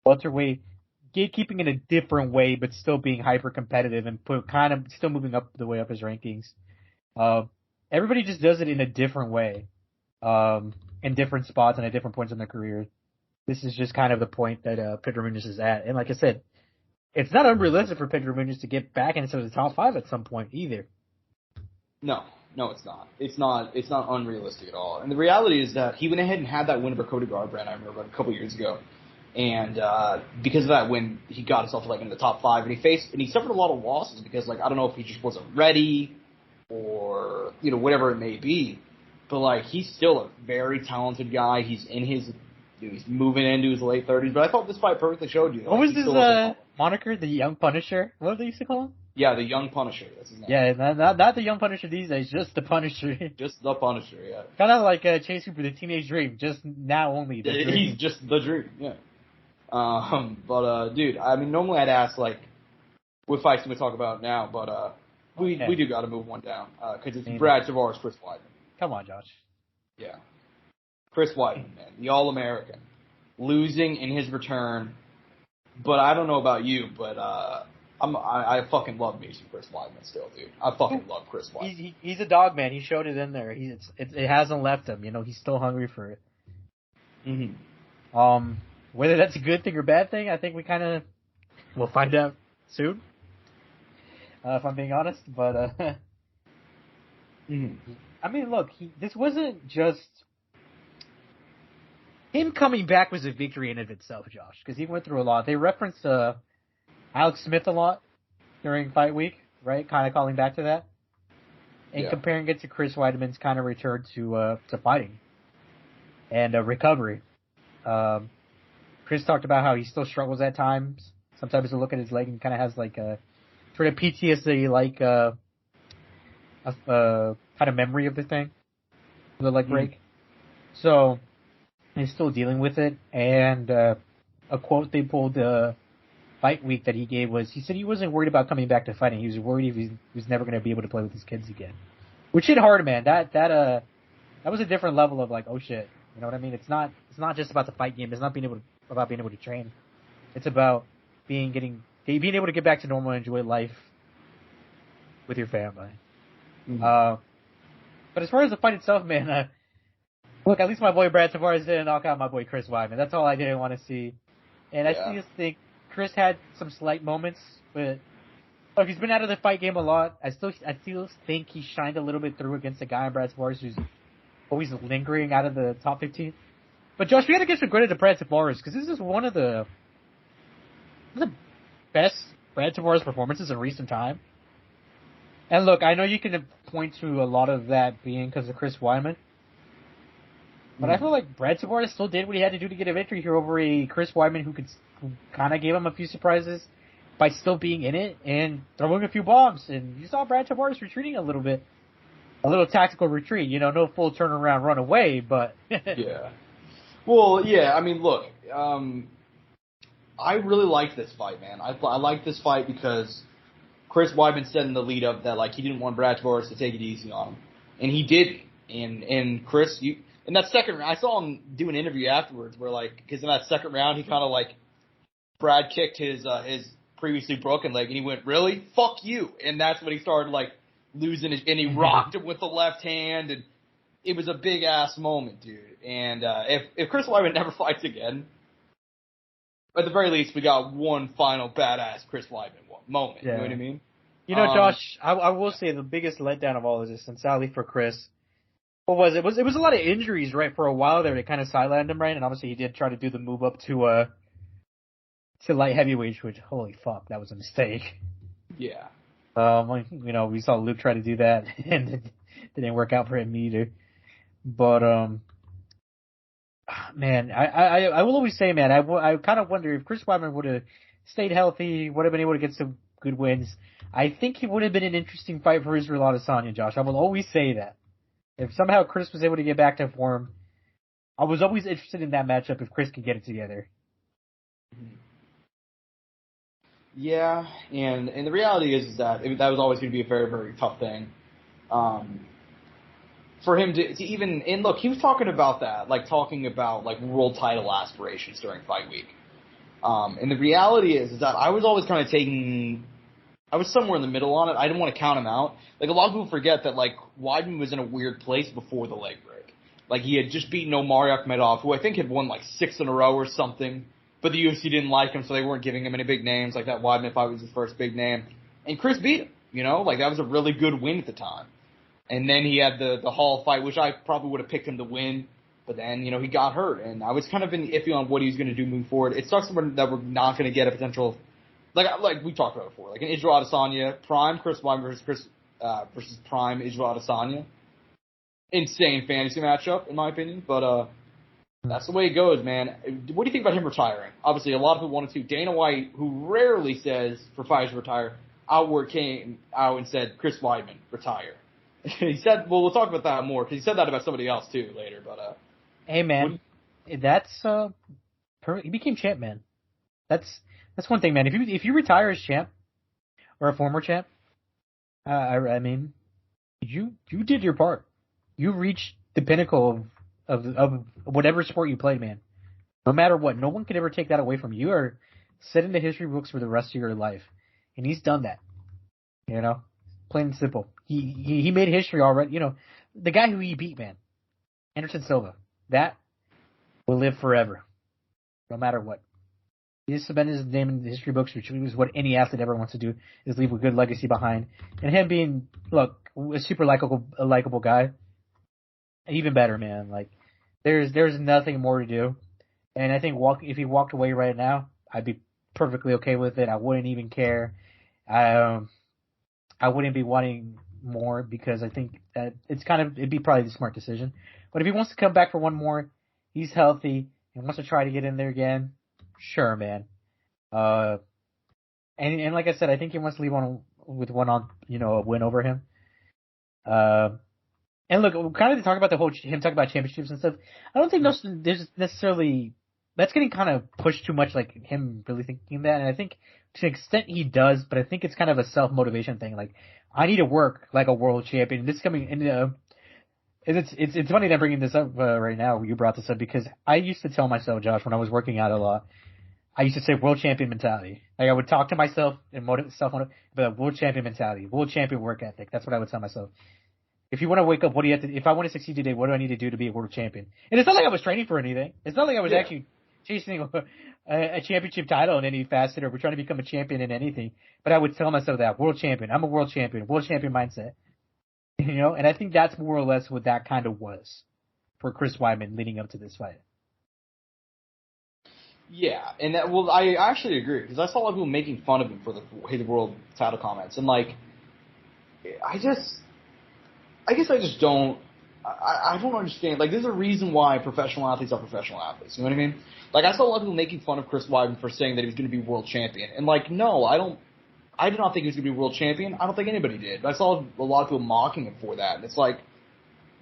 welterweight, gatekeeping in a different way, but still being hyper competitive and kind of still moving up the way up his rankings. Everybody just does it in a different way, in different spots and at different points in their career. This is just kind of the point that Pedro Munoz is at, and like I said, it's not unrealistic for Pedro Munoz to get back into the top 5 at some point either. No, it's not. It's not unrealistic at all. And the reality is that he went ahead and had that win over Cody Garbrandt, I remember, a couple years ago. And because of that win, he got himself in the top 5. And he suffered a lot of losses because, I don't know if he just wasn't ready or, whatever it may be. But, he's still a very talented guy. He's in his, he's moving into his late 30s. But I thought this fight perfectly showed you. What was his moniker? The Young Punisher? What they used to call him? Yeah, the Young Punisher. That's his name. Yeah, not the Young Punisher these days, just the Punisher. Just the Punisher, yeah. Kind of like Chase Hooper, the Teenage Dream, just now only the Dream. He's just the Dream, yeah. But dude, I mean, normally I'd ask, what fights do we talk about now, but we do got to move one down, because it's Brad Tavares, Chris Weidman. Come on, Josh. Yeah. Chris Weidman, man, the All-American, losing in his return, but I don't know about you, but I fucking love me some Chris Weidman still, dude. I fucking love Chris Weidman. He's a dog, man. He showed it in there. It hasn't left him. He's still hungry for it. Mm-hmm. Whether that's a good thing or bad thing, I think we'll find out soon. If I'm being honest, but I mean, look, this wasn't just him coming back was a victory in and of itself, Josh, because he went through a lot. They referenced Alex Smith a lot during fight week, right? Kind of calling back to that. And comparing it to Chris Weidman's kind of return to fighting and recovery. Chris talked about how he still struggles at times. Sometimes he'll look at his leg and kind of has like a sort of PTSD, like kind of memory of the thing, the leg break. So he's still dealing with it. And a quote they pulled fight week that he gave was, he said he wasn't worried about coming back to fighting. He was worried if he was never going to be able to play with his kids again. Which hit hard, man. That was a different level of like, oh shit. You know what I mean? It's not just about the fight game. It's not about being able to train. It's about being able to get back to normal and enjoy life with your family. Mm-hmm. But as far as the fight itself, man, look, at least my boy Brad Tavares didn't knock out my boy Chris Weidman. That's all I didn't want to see. And I still think Chris had some slight moments, but look, he's been out of the fight game a lot. I still think he shined a little bit through against a guy in Brad Tavares who's always lingering out of the top 15. But Josh, we got to give some credit to Brad Tavares because this is one of the best Brad Tavares performances in recent time. And look, I know you can point to a lot of that being because of Chris Weidman, but I feel like Brad Tavares still did what he had to do to get a victory here over a Chris Weidman who kind of gave him a few surprises by still being in it and throwing a few bombs. And you saw Brad Tavares retreating a little bit. A little tactical retreat, no full turnaround run away, but... Yeah. Well, yeah, I mean, look, I really liked this fight, man. I liked this fight because Chris Weidman said in the lead-up that, like, he didn't want Brad Tavares to take it easy on him. And he didn't. And Chris, in that second round, I saw him do an interview afterwards where, like, because in that second round, he kind of, like, Brad kicked his previously broken leg, and he went, really? Fuck you. And that's when he started, like, losing his, and he rocked him with the left hand, and it was a big-ass moment, dude. And if Chris Weidman never fights again, at the very least, we got one final badass Chris Weidman moment. Yeah. You know what I mean? Josh, I will say the biggest letdown of all of this, and sadly for Chris, what was it? It was a lot of injuries, right, for a while there that kind of sidelined him, right? And obviously he did try to do the move up to light heavyweight, which, holy fuck, that was a mistake. Yeah. We saw Luke try to do that, and it didn't work out for him either. But, man, I will always say, man, I kind of wonder if Chris Weidman would have stayed healthy, would have been able to get some good wins. I think it would have been an interesting fight for Israel Adesanya, Josh. I will always say that. If somehow Chris was able to get back to form, I was always interested in that matchup if Chris could get it together. Yeah, and the reality is that that was always going to be a very, very tough thing. For him to even, and look, he was talking about that, like talking about like world title aspirations during fight week. And the reality is that I was always kind of I was somewhere in the middle on it. I didn't want to count him out. Like a lot of people forget that like Weidman was in a weird place before the leg break. Like he had just beaten Omar Akhmedov, who I think had won like 6 in a row or something. But the UFC didn't like him, so they weren't giving him any big names. Like that Weidman fight was his first big name. And Chris beat him, like that was a really good win at the time. And then he had the Hall fight, which I probably would have picked him to win. But then, he got hurt. And I was kind of iffy on what he was going to do moving forward. It sucks that we're not going to get a potential, like we talked about before, like an Israel Adesanya, prime Chris Weidman versus prime Israel Adesanya. Insane fantasy matchup, in my opinion. But, that's the way it goes, man. What do you think about him retiring? Obviously, a lot of people wanted to. Dana White, who rarely says for fighters to retire, came out and said, Chris Weidman, retire. He said, well, we'll talk about that more, because he said that about somebody else, too, later. But hey, man, he became champ, man. That's one thing, man. If you retire as champ, or a former champ, I mean, you did your part. You reached the pinnacle of whatever sport you played, man. No matter what, no one can ever take that away from you. You are set in the history books for the rest of your life, and he's done that. Plain and simple. He made history already. The guy who he beat, man, Anderson Silva, that will live forever, no matter what. He just cemented his name in the history books, which is what any athlete ever wants to do, is leave a good legacy behind. And him being, a super likable guy. Even better, man. Like, there's nothing more to do. And I think if he walked away right now, I'd be perfectly okay with it. I wouldn't even care. I wouldn't be wanting more because I think that it'd be probably the smart decision. But if he wants to come back for one more, he's healthy and wants to try to get in there again, Sure, man. And like I said, I think he wants to leave with one on, a win over him. And look, kind of talk about him talking about championships and stuff. I don't think there's necessarily, that's getting kind of pushed too much, like him really thinking that. And I think to an extent he does, but I think it's kind of a self-motivation thing. Like, I need to work like a world champion. This is coming in, it's funny that I'm bringing this up right now. You brought this up because I used to tell myself, Josh, when I was working out a lot, I used to say world champion mentality. Like, I would talk to myself and but world champion mentality, world champion work ethic. That's what I would tell myself. If you want to wake up, what do you have to? If I want to succeed today, what do I need to do to be a world champion? And it's not like I was training for anything. It's not like I was actually chasing a championship title in any facet, or we're trying to become a champion in anything. But I would tell myself that world champion. I'm a world champion mindset. And I think that's more or less what that kind of was for Chris Weidman leading up to this fight. Yeah, and I actually agree, because I saw a lot of people making fun of him for the world title comments, and like, I guess I just don't. I don't understand. Like, there's a reason why professional athletes are professional athletes. You know what I mean? Like, I saw a lot of people making fun of Chris Weidman for saying that he was going to be world champion, and like, no, I did not think he was going to be world champion. I don't think anybody did. I saw a lot of people mocking him for that, and it's like,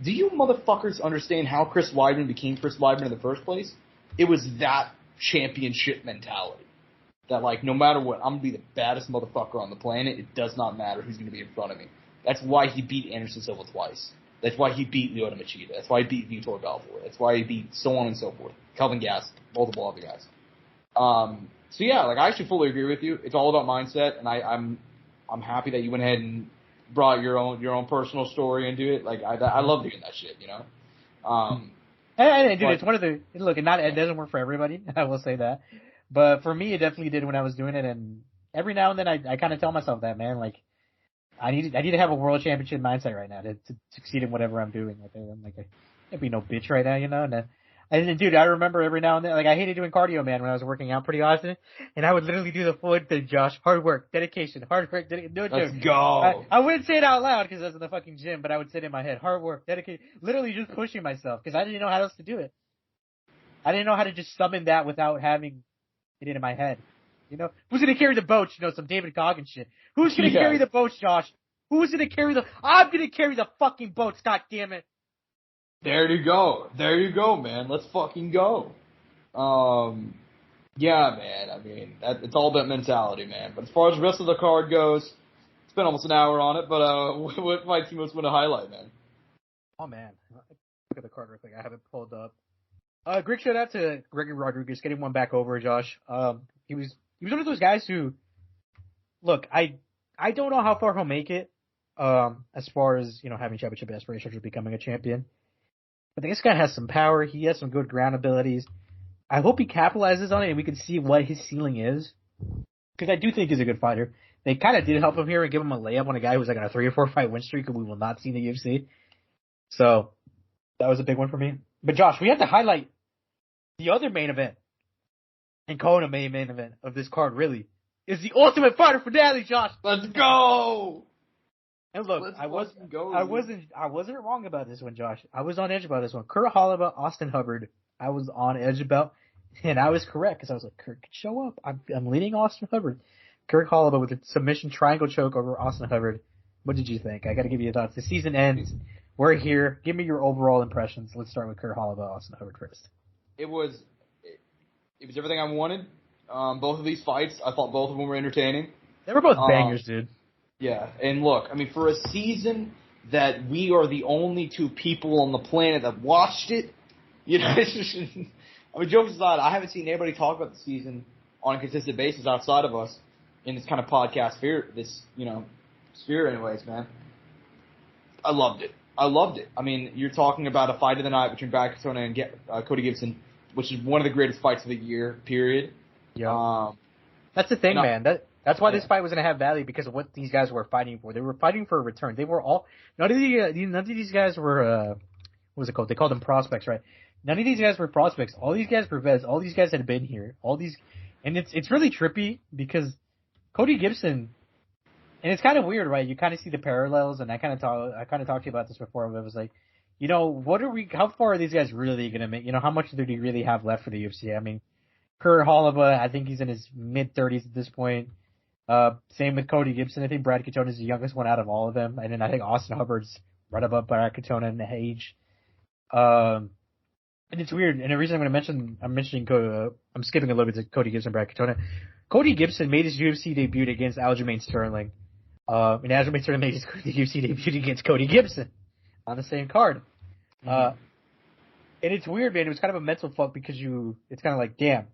do you motherfuckers understand how Chris Weidman became Chris Weidman in the first place? It was that championship mentality. That, like, no matter what, I'm going to be the baddest motherfucker on the planet. It does not matter who's going to be in front of me. That's why he beat Anderson Silva twice. That's why he beat Lyoto Machida. That's why he beat Vitor Belfort. That's why he beat so on and so forth. Kelvin Gastelum, multiple other guys. So yeah, like, I actually fully agree with you. It's all about mindset, and I'm happy that you went ahead and brought your own personal story into it. Like, I love doing that shit, Dude, it's one of the look. It doesn't work for everybody. I will say that, but for me, it definitely did when I was doing it. And every now and then, I kind of tell myself that, man. Like, I need to have a world championship mindset right now to succeed in whatever I'm doing. I'm like, I can't be no bitch right now, And dude, I remember every now and then, like, I hated doing cardio, man, when I was working out pretty often, and I would literally do the full thing, Josh. Hard work, dedication, no joke. Let's go. I wouldn't say it out loud because I was in the fucking gym, but I would say it in my head. Hard work, dedication, literally just pushing myself because I didn't know how else to do it. I didn't know how to just summon that without having it in my head. Who's gonna carry the boats? Some David Goggins shit. Who's gonna carry the boats, Josh? Who's gonna carry I'm gonna carry the fucking boats, god damn it. There you go, man. Let's fucking go. Yeah, man. I mean, it's all about mentality, man. But as far as the rest of the card goes, it's been almost an hour on it. But what fights you most want to highlight, man? Oh man, look at the card real quick. I have it pulled up. Great shout out to Gregory Rodriguez getting one back over, Josh. He was one of those guys who, look, I don't know how far he'll make it. As far as having championship aspirations or becoming a champion. But this guy has some power. He has some good ground abilities. I hope he capitalizes on it and we can see what his ceiling is. Because I do think he's a good fighter. They kind of did help him here and give him a layup on a guy who's like on a 3 or 4 fight win streak and we will not see in the UFC. So that was a big one for me. But Josh, we have to highlight the other main event. And Kona main event of this card really is the Ultimate Fighter finale, Josh. Let's go! And look, I wasn't wrong about this one, Josh. I was on edge about this one. Kurt Holloway, Austin Hubbard. I was on edge about, and I was correct because I was like, Kurt could show up. I'm leading Austin Hubbard. Kurt Holloway with a submission triangle choke over Austin Hubbard. What did you think? I got to give you your thoughts. The season ends. We're here. Give me your overall impressions. Let's start with Kurt Holloway, Austin Hubbard first. It was everything I wanted. Both of these fights, I thought both of them were entertaining. They were both bangers, dude. Yeah, and look, I mean, for a season that we are the only 2 people on the planet that watched it, it's just, I mean, jokes aside, I haven't seen anybody talk about the season on a consistent basis outside of us in this kind of podcast sphere, sphere anyways, man. I loved it. I mean, you're talking about a fight of the night between Brad Katona and Cody Gibson, which is one of the greatest fights of the year, period. Yeah. That's the thing, man. That's why this fight was going to have value because of what these guys were fighting for. They were fighting for a return. They were all none of these guys were what was it called? They called them prospects, right? None of these guys were prospects. All these guys were vets. All these guys had been here. And it's really trippy because Cody Gibson, and it's kind of weird, right? You kind of see the parallels, and I kind of talked to you about this before. But it was like, how far are these guys really going to make? How much do they really have left for the UFC? I mean, Kurt Holloway, I think he's in his mid-30s at this point. Same with Cody Gibson. I think Brad Katona is the youngest one out of all of them. And then I think Austin Hubbard's right above Brad Katona in the age. And it's weird. And the reason I'm skipping a little bit to Cody Gibson, Brad Katona. Cody Gibson made his UFC debut against Aljamain Sterling. And Aljamain Sterling made his UFC debut against Cody Gibson on the same card. And it's weird, man. It was kind of a mental fuck because it's kind of like, damn.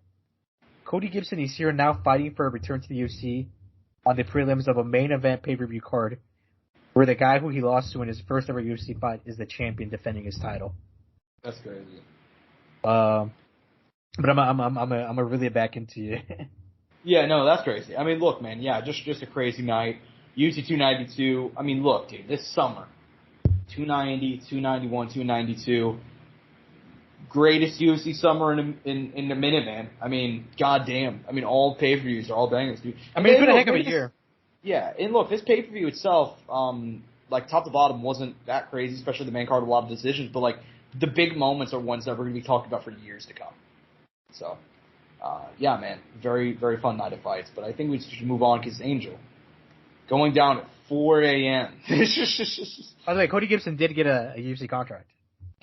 Cody Gibson is here now fighting for a return to the UFC on the prelims of a main event pay-per-view card where the guy who he lost to in his first ever UFC fight is the champion defending his title. That's crazy. But I'm really back into you. Yeah, no, that's crazy. I mean, look, man, yeah, just a crazy night. UFC 292. I mean, look, dude, this summer, 290, 291, 292. Greatest UFC summer in the minute, man. I mean, goddamn. I mean, all pay-per-views are all bangers, dude. I mean, it's been a heck of a year. Yeah, and look, this pay-per-view itself, like top to bottom, wasn't that crazy, especially the main card, a lot of decisions, but like the big moments are ones that we're going to be talking about for years to come. So, yeah, man, very, very fun night of fights, but I think we should move on because Angel going down at 4 a.m. By the way, Cody Gibson did get a UFC contract.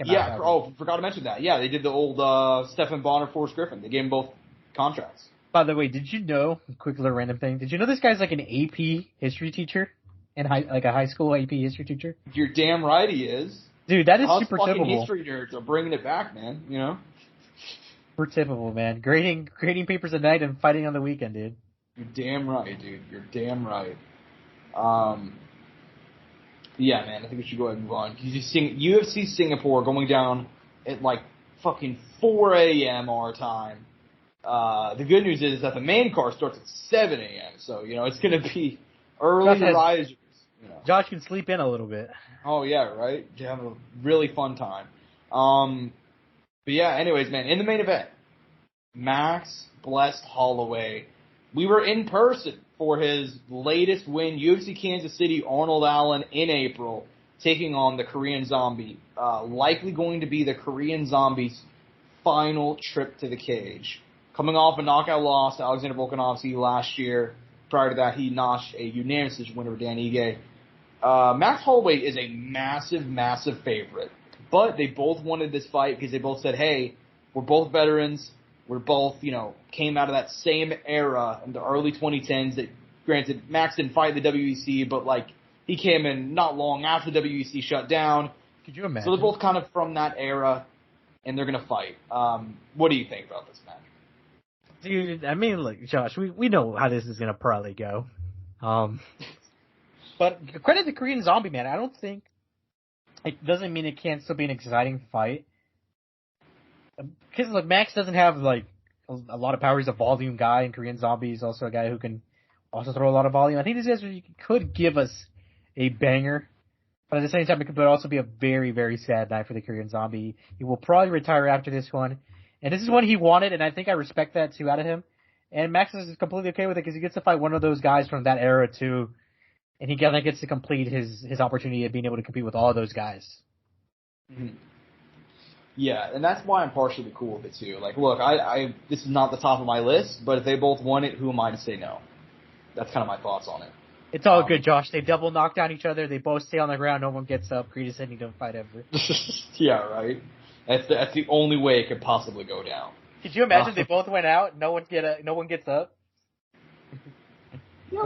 Yeah, forgot to mention that. Yeah, they did the old Stephen Bonner, Forrest Griffin. They gave them both contracts. By the way, did you know, quick little random thing, did you know this guy's like an AP history teacher? Like a high school AP history teacher? You're damn right he is. Dude, that is Us super fucking typical. history nerds are bringing it back, man, you know? Super typical, man. Grading papers at night and fighting on the weekend, dude. You're damn right, dude. You're damn right. Yeah, man, I think we should go ahead and move on. You just seeing UFC Singapore going down at like fucking 4 a.m. our time. The good news is that the main card starts at 7 a.m. So, you know, it's going to be early risers. You know. Josh can sleep in a little bit. Oh, yeah, right? You have a really fun time. But yeah, anyways, man, in the main event, Max blessed Holloway. We were in person for his latest win, UFC Kansas City, Arnold Allen in April, taking on the Korean Zombie. Likely going to be the Korean Zombie's final trip to the cage. Coming off a knockout loss to Alexander Volkanovski last year. Prior to that, he notched a unanimous decision win over Dan Ige. Max Holloway is a massive, massive favorite. But they both wanted this fight because they both said, hey, we're both veterans. We're both, you know, came out of that same era in the early 2010s that, granted, Max didn't fight the WEC, but, like, he came in not long after the WEC shut down. Could you imagine? So they're both kind of from that era, and they're going to fight. What do you think about this match? Dude, I mean, look, Josh, we know how this is going to probably go. But credit to Korean Zombie, man. I don't think it doesn't mean it can't still be an exciting fight. Because, look, Max doesn't have, like, a lot of power. He's a volume guy, and Korean Zombie is also a guy who can also throw a lot of volume. I think this could give us a banger, but at the same time, it could also be a very, very sad night for the Korean Zombie. He will probably retire after this one, and this is one he wanted, and I think I respect that, too, out of him. And Max is completely okay with it because he gets to fight one of those guys from that era, too, and he kind of gets to complete his opportunity of being able to compete with all of those guys. Mm-hmm. Yeah, and that's why I'm partially cool with it, too. Like, look, I this is not the top of my list, but if they both won it, who am I to say no? That's kind of my thoughts on it. It's all good, Josh. They double knock down each other. They both stay on the ground. No one gets up. Greatest ending to a fight ever. Yeah, right? That's the only way it could possibly go down. Could you imagine they both went out, no one gets up? Yeah,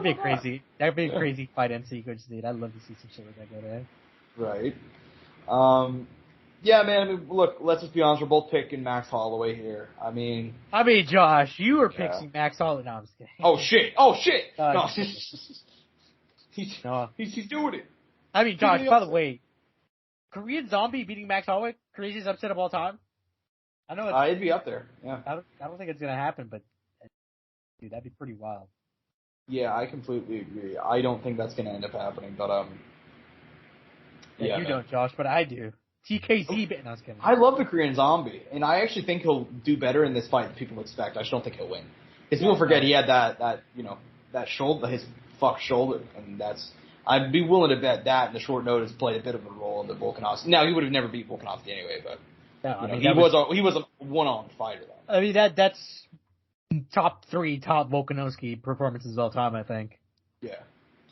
That'd be a crazy fight end sequence, dude. I'd love to see some shit like that go down. Right. Yeah, man, I mean, look, let's just be honest, we're both picking Max Holloway here. I mean, Josh, you were picking Max Holloway. No, I'm just kidding. Oh, shit! No. He's doing it. I mean, Josh, by the way, Korean Zombie beating Max Holloway, craziest upset of all time? I know it's... it'd be up there, yeah. I don't think it's going to happen, but, dude, that'd be pretty wild. Yeah, I completely agree. I don't think that's going to end up happening, but, yeah, you don't, Josh, but I do. TKZ bit. No, I was kidding. I love the Korean Zombie, and I actually think he'll do better in this fight than people expect. I just don't think he'll win. Because people forget he had that shoulder, his fucked shoulder, and I'd be willing to bet that in the short notice played a bit of a role in the Volkanovski. Now, he would have never beat Volkanovski anyway, but he was a one-on fighter, though. I mean, that's top 3 top Volkanovski performances of all time, I think. Yeah.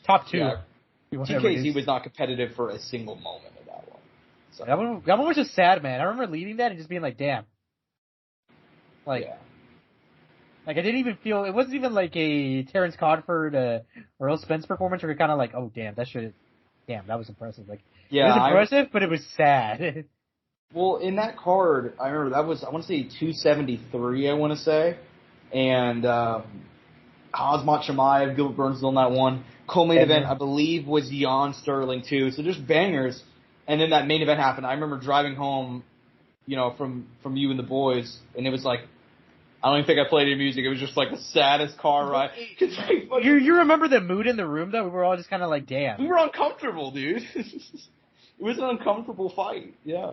Top 2. Yeah. TKZ was not competitive for a single moment of that one. So. That one was just sad, man. I remember leading that and just being like, damn. Like, yeah. Like, I didn't even feel, it wasn't even like a Terence Crawford or Earl Spence performance where you're kind of like, oh, damn, that was impressive. Like, it was impressive, but it was sad. Well, in that card, I remember that was, I want to say 273, I want to say. And, Aljamain Sterling, Gilbert Burns on that one. Co-main event, I believe, was Aljamain Sterling, too. So just bangers. And then that main event happened. I remember driving home, from you and the boys, and it was like, I don't even think I played any music. It was just like the saddest car ride. You remember the mood in the room, though? We were all just kind of like, damn. We were uncomfortable, dude. It was an uncomfortable fight. Yeah.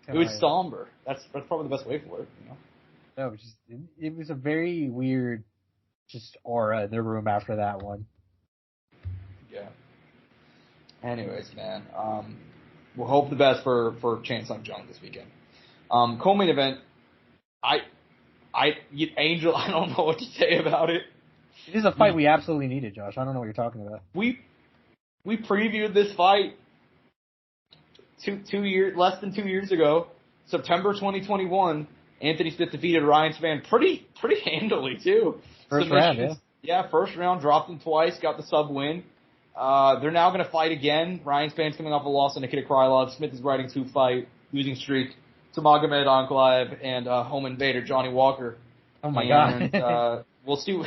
It was somber. That's probably the best way for it, No, it was a very weird just aura in the room after that one. Yeah. Anyways, man. We'll hope the best for Chan Sung Jung this weekend. Co-main event. Angel, I don't know what to say about it. It is a fight we absolutely needed, Josh. I don't know what you're talking about. We previewed this fight less than 2 years ago, September 2021. Anthony Smith defeated Ryan Spann pretty handily too. First round, yeah. Yeah, first round, dropped him twice, got the sub win. They're now going to fight again. Ryan Spann's coming off a loss to Nikita Krylov. Smith is riding 2-fight losing streak to Magomed Ankalaev and home invader Johnny Walker. Oh my God. We'll see.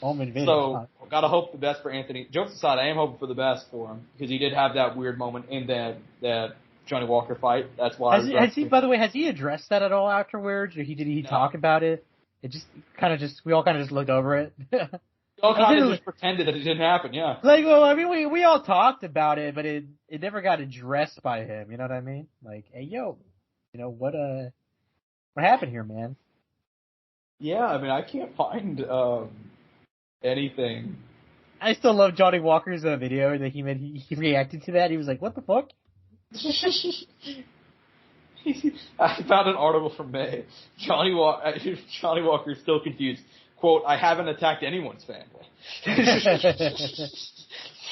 Home invader. So, gotta hope the best for Anthony. Jokes aside, I am hoping for the best for him because he did have that weird moment in that Johnny Walker fight. That's why. By the way, has he addressed that at all afterwards, or did he talk about it? It just we all kind of just looked over it. We all kind of just pretended that it didn't happen. Yeah. Like, well, I mean, we all talked about it, but it never got addressed by him. You know what I mean? Like, hey, yo. What happened here, man? Yeah, I mean, I can't find anything. I still love Johnny Walker's video that he made. He reacted to that. He was like, "What the fuck?" I found an article from May. Johnny Walker is still confused. Quote, I haven't attacked anyone's family.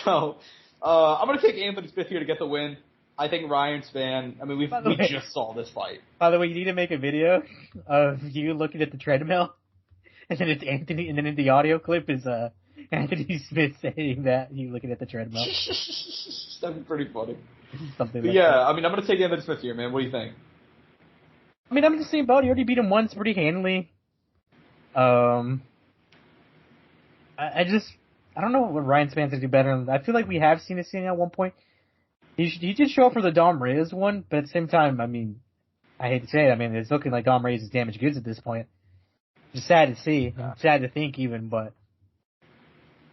So, I'm going to take Anthony Smith here to get the win. I think Ryan Spann, I mean, we just saw this fight. By the way, you need to make a video of you looking at the treadmill, and then it's Anthony, and then in the audio clip is Anthony Smith saying that you looking at the treadmill. That'd be pretty funny. Something. But yeah, I mean, I'm going to take Anthony Smith here, man. What do you think? I mean, I'm in the same boat. He already beat him once pretty handily. I don't know what Ryan Spann's going to do better. I feel like we have seen this scene at one point. He did show up for the Dom Reyes one, but at the same time, I mean, I hate to say it, I mean, it's looking like Dom Reyes is damaged goods at this point. It's sad to see, sad to think even, but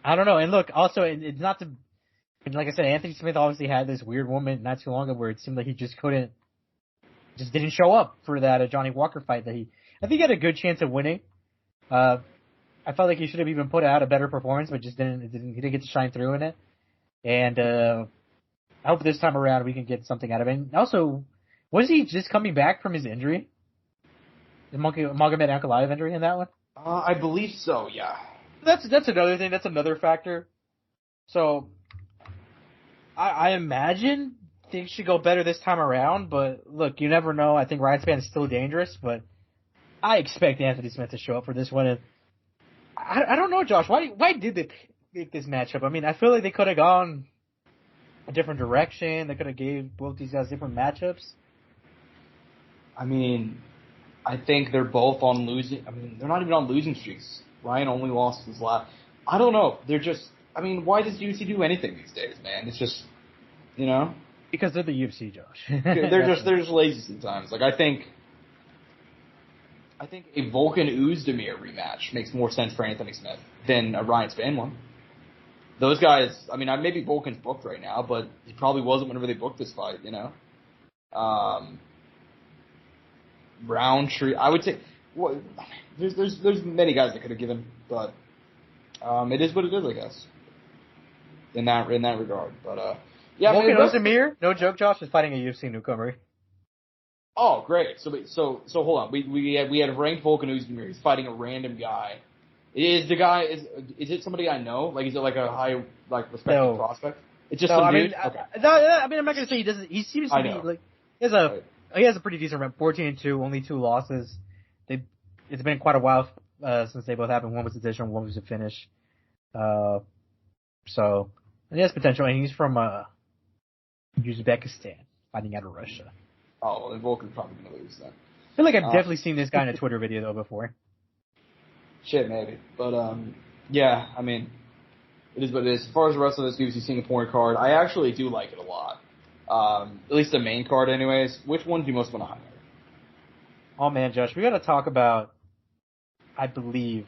I don't know. And look, also, it's not to, like I said, Anthony Smith obviously had this weird moment not too long ago where it seemed like he just didn't show up for that Johnny Walker fight I think he had a good chance of winning. I felt like he should have even put out a better performance, but he didn't get to shine through in it. And, I hope this time around we can get something out of it. And also, was he just coming back from his injury? The Magomed Ankalaev injury in that one? I believe so, yeah. That's another thing. That's another factor. So, I imagine things should go better this time around, but look, you never know. I think Ryan Spann is still dangerous, but I expect Anthony Smith to show up for this one. And I don't know, Josh. Why did they pick this matchup? I mean, I feel like they could have gone a different direction. They could have gave both these guys different matchups. I mean, I think they're both on losing. I mean, they're not even on losing streaks. Ryan only lost his last. I don't know. They're just. I mean, why does UFC do anything these days, man? It's just, because they're the UFC, Josh. they're just lazy sometimes. Like I think a Volkan Oezdemir rematch makes more sense for Anthony Smith than a Ryan Spann one. Those guys, I mean, maybe Volkan's booked right now, but he probably wasn't whenever they booked this fight, Roundtree, I would say, there's many guys that could have given, but it is what it is, I guess. In that regard, but yeah. Volkan Oezdemir, no joke, Josh, is fighting a UFC newcomer. Oh, great. So hold on. We had ranked Volkanovski here. He's fighting a random guy. Is it somebody I know? Like, is it like a high, like, respected prospect? It's just some dude? Okay. I'm not gonna say he doesn't. He seems to be like he has a pretty decent record. 14-2, only 2 losses. It's been quite a while since they both happened. One was a decision, one was a finish. So he has potential, and he's from Uzbekistan, fighting out of Russia. Oh, well, then Volkan's probably gonna lose then. I feel like I've definitely seen this guy in a Twitter video though before. Shit, maybe, but yeah. I mean, it is what it is. As far as the rest of this UFC Singapore card, I actually do like it a lot. At least the main card, anyways. Which one do you most want to highlight? Oh man, Josh, we got to talk about. I believe.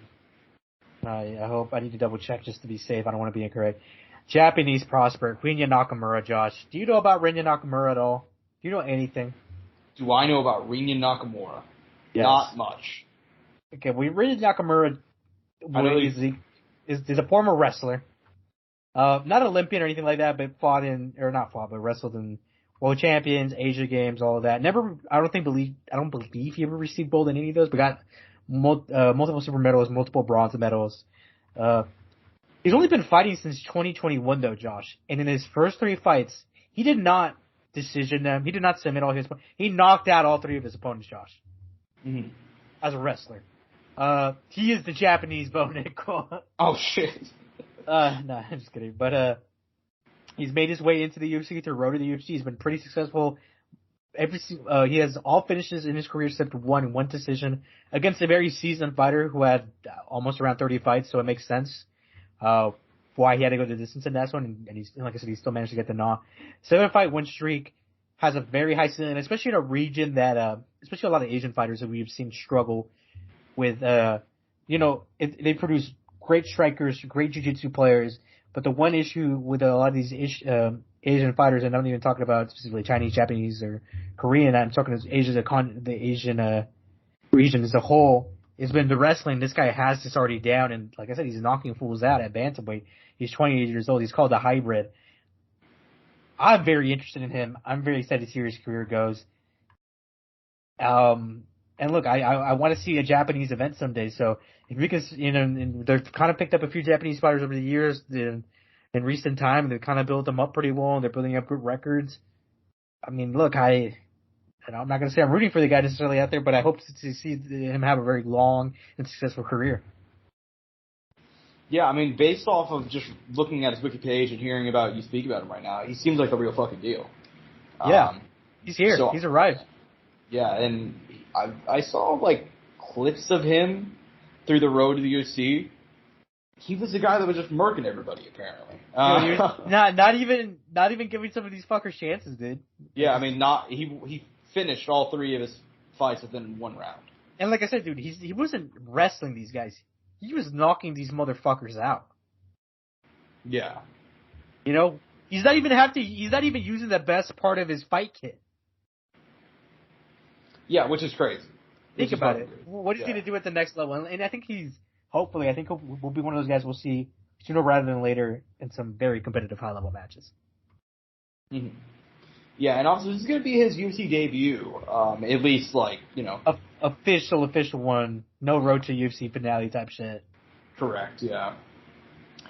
I hope I need to double check just to be safe. I don't want to be incorrect. Japanese prospect Rinya Nakamura, Josh. Do you know about Rinya Nakamura at all? Do you know anything? Do I know about Rinya Nakamura? Yes. Not much. Okay, Rinya Nakamura is a former wrestler. Not Olympian or anything like that, but but wrestled in World Champions, Asia Games, all of that. I don't believe he ever received gold in any of those, but got multiple silver medals, multiple bronze medals. He's only been fighting since 2021 though, Josh. And in his first 3 fights, he did not decision them. He did not submit all his. He knocked out all 3 of his opponents, Josh. Mm-hmm. As a wrestler. He is the Japanese Bo Nickal. Oh shit. No, I'm just kidding. But he's made his way into the UFC through road to the UFC. He's been pretty successful. He has all finishes in his career except one decision against a very seasoned fighter who had almost around 30 fights. So it makes sense why he had to go the distance in that one. And he's, like I said, he still managed to get the nod. 7-fight win streak, has a very high ceiling, especially in a region that especially a lot of Asian fighters that we've seen struggle with. They produce great strikers, great jiu-jitsu players, but the one issue with a lot of these Asian fighters, and I'm not even talking about specifically Chinese, Japanese, or Korean, I'm talking about the Asian region as a whole, has been the wrestling. This guy has this already down, and like I said, he's knocking fools out at bantamweight. He's 28 years old. He's called the hybrid. I'm very interested in him. I'm very excited to see where his career goes. And look, I want to see a Japanese event someday. So if we can, and they've kind of picked up a few Japanese fighters over the years in recent time, and they've kind of built them up pretty well, and they're building up good records. I mean, look, I'm not going to say I'm rooting for the guy necessarily out there, but I hope to see him have a very long and successful career. Yeah, I mean, based off of just looking at his wiki page and hearing about you speak about him right now, he seems like the real fucking deal. Yeah, he's here. He's arrived. Yeah, and I saw, like, clips of him through the road to the UFC. He was the guy that was just murking everybody, apparently. Not even giving some of these fuckers chances, dude. Yeah, I mean, he finished all 3 of his fights within 1 round. And like I said, dude, he wasn't wrestling these guys. He was knocking these motherfuckers out. Yeah. He's not even using the best part of his fight kit. Yeah, which is crazy. Think about it. What is he to do at the next level? And I think he'll be one of those guys we'll see sooner rather than later in some very competitive high-level matches. Mm-hmm. Yeah, and also this is going to be his UFC debut, at least, Official one, no road to UFC finale type shit. Correct, yeah.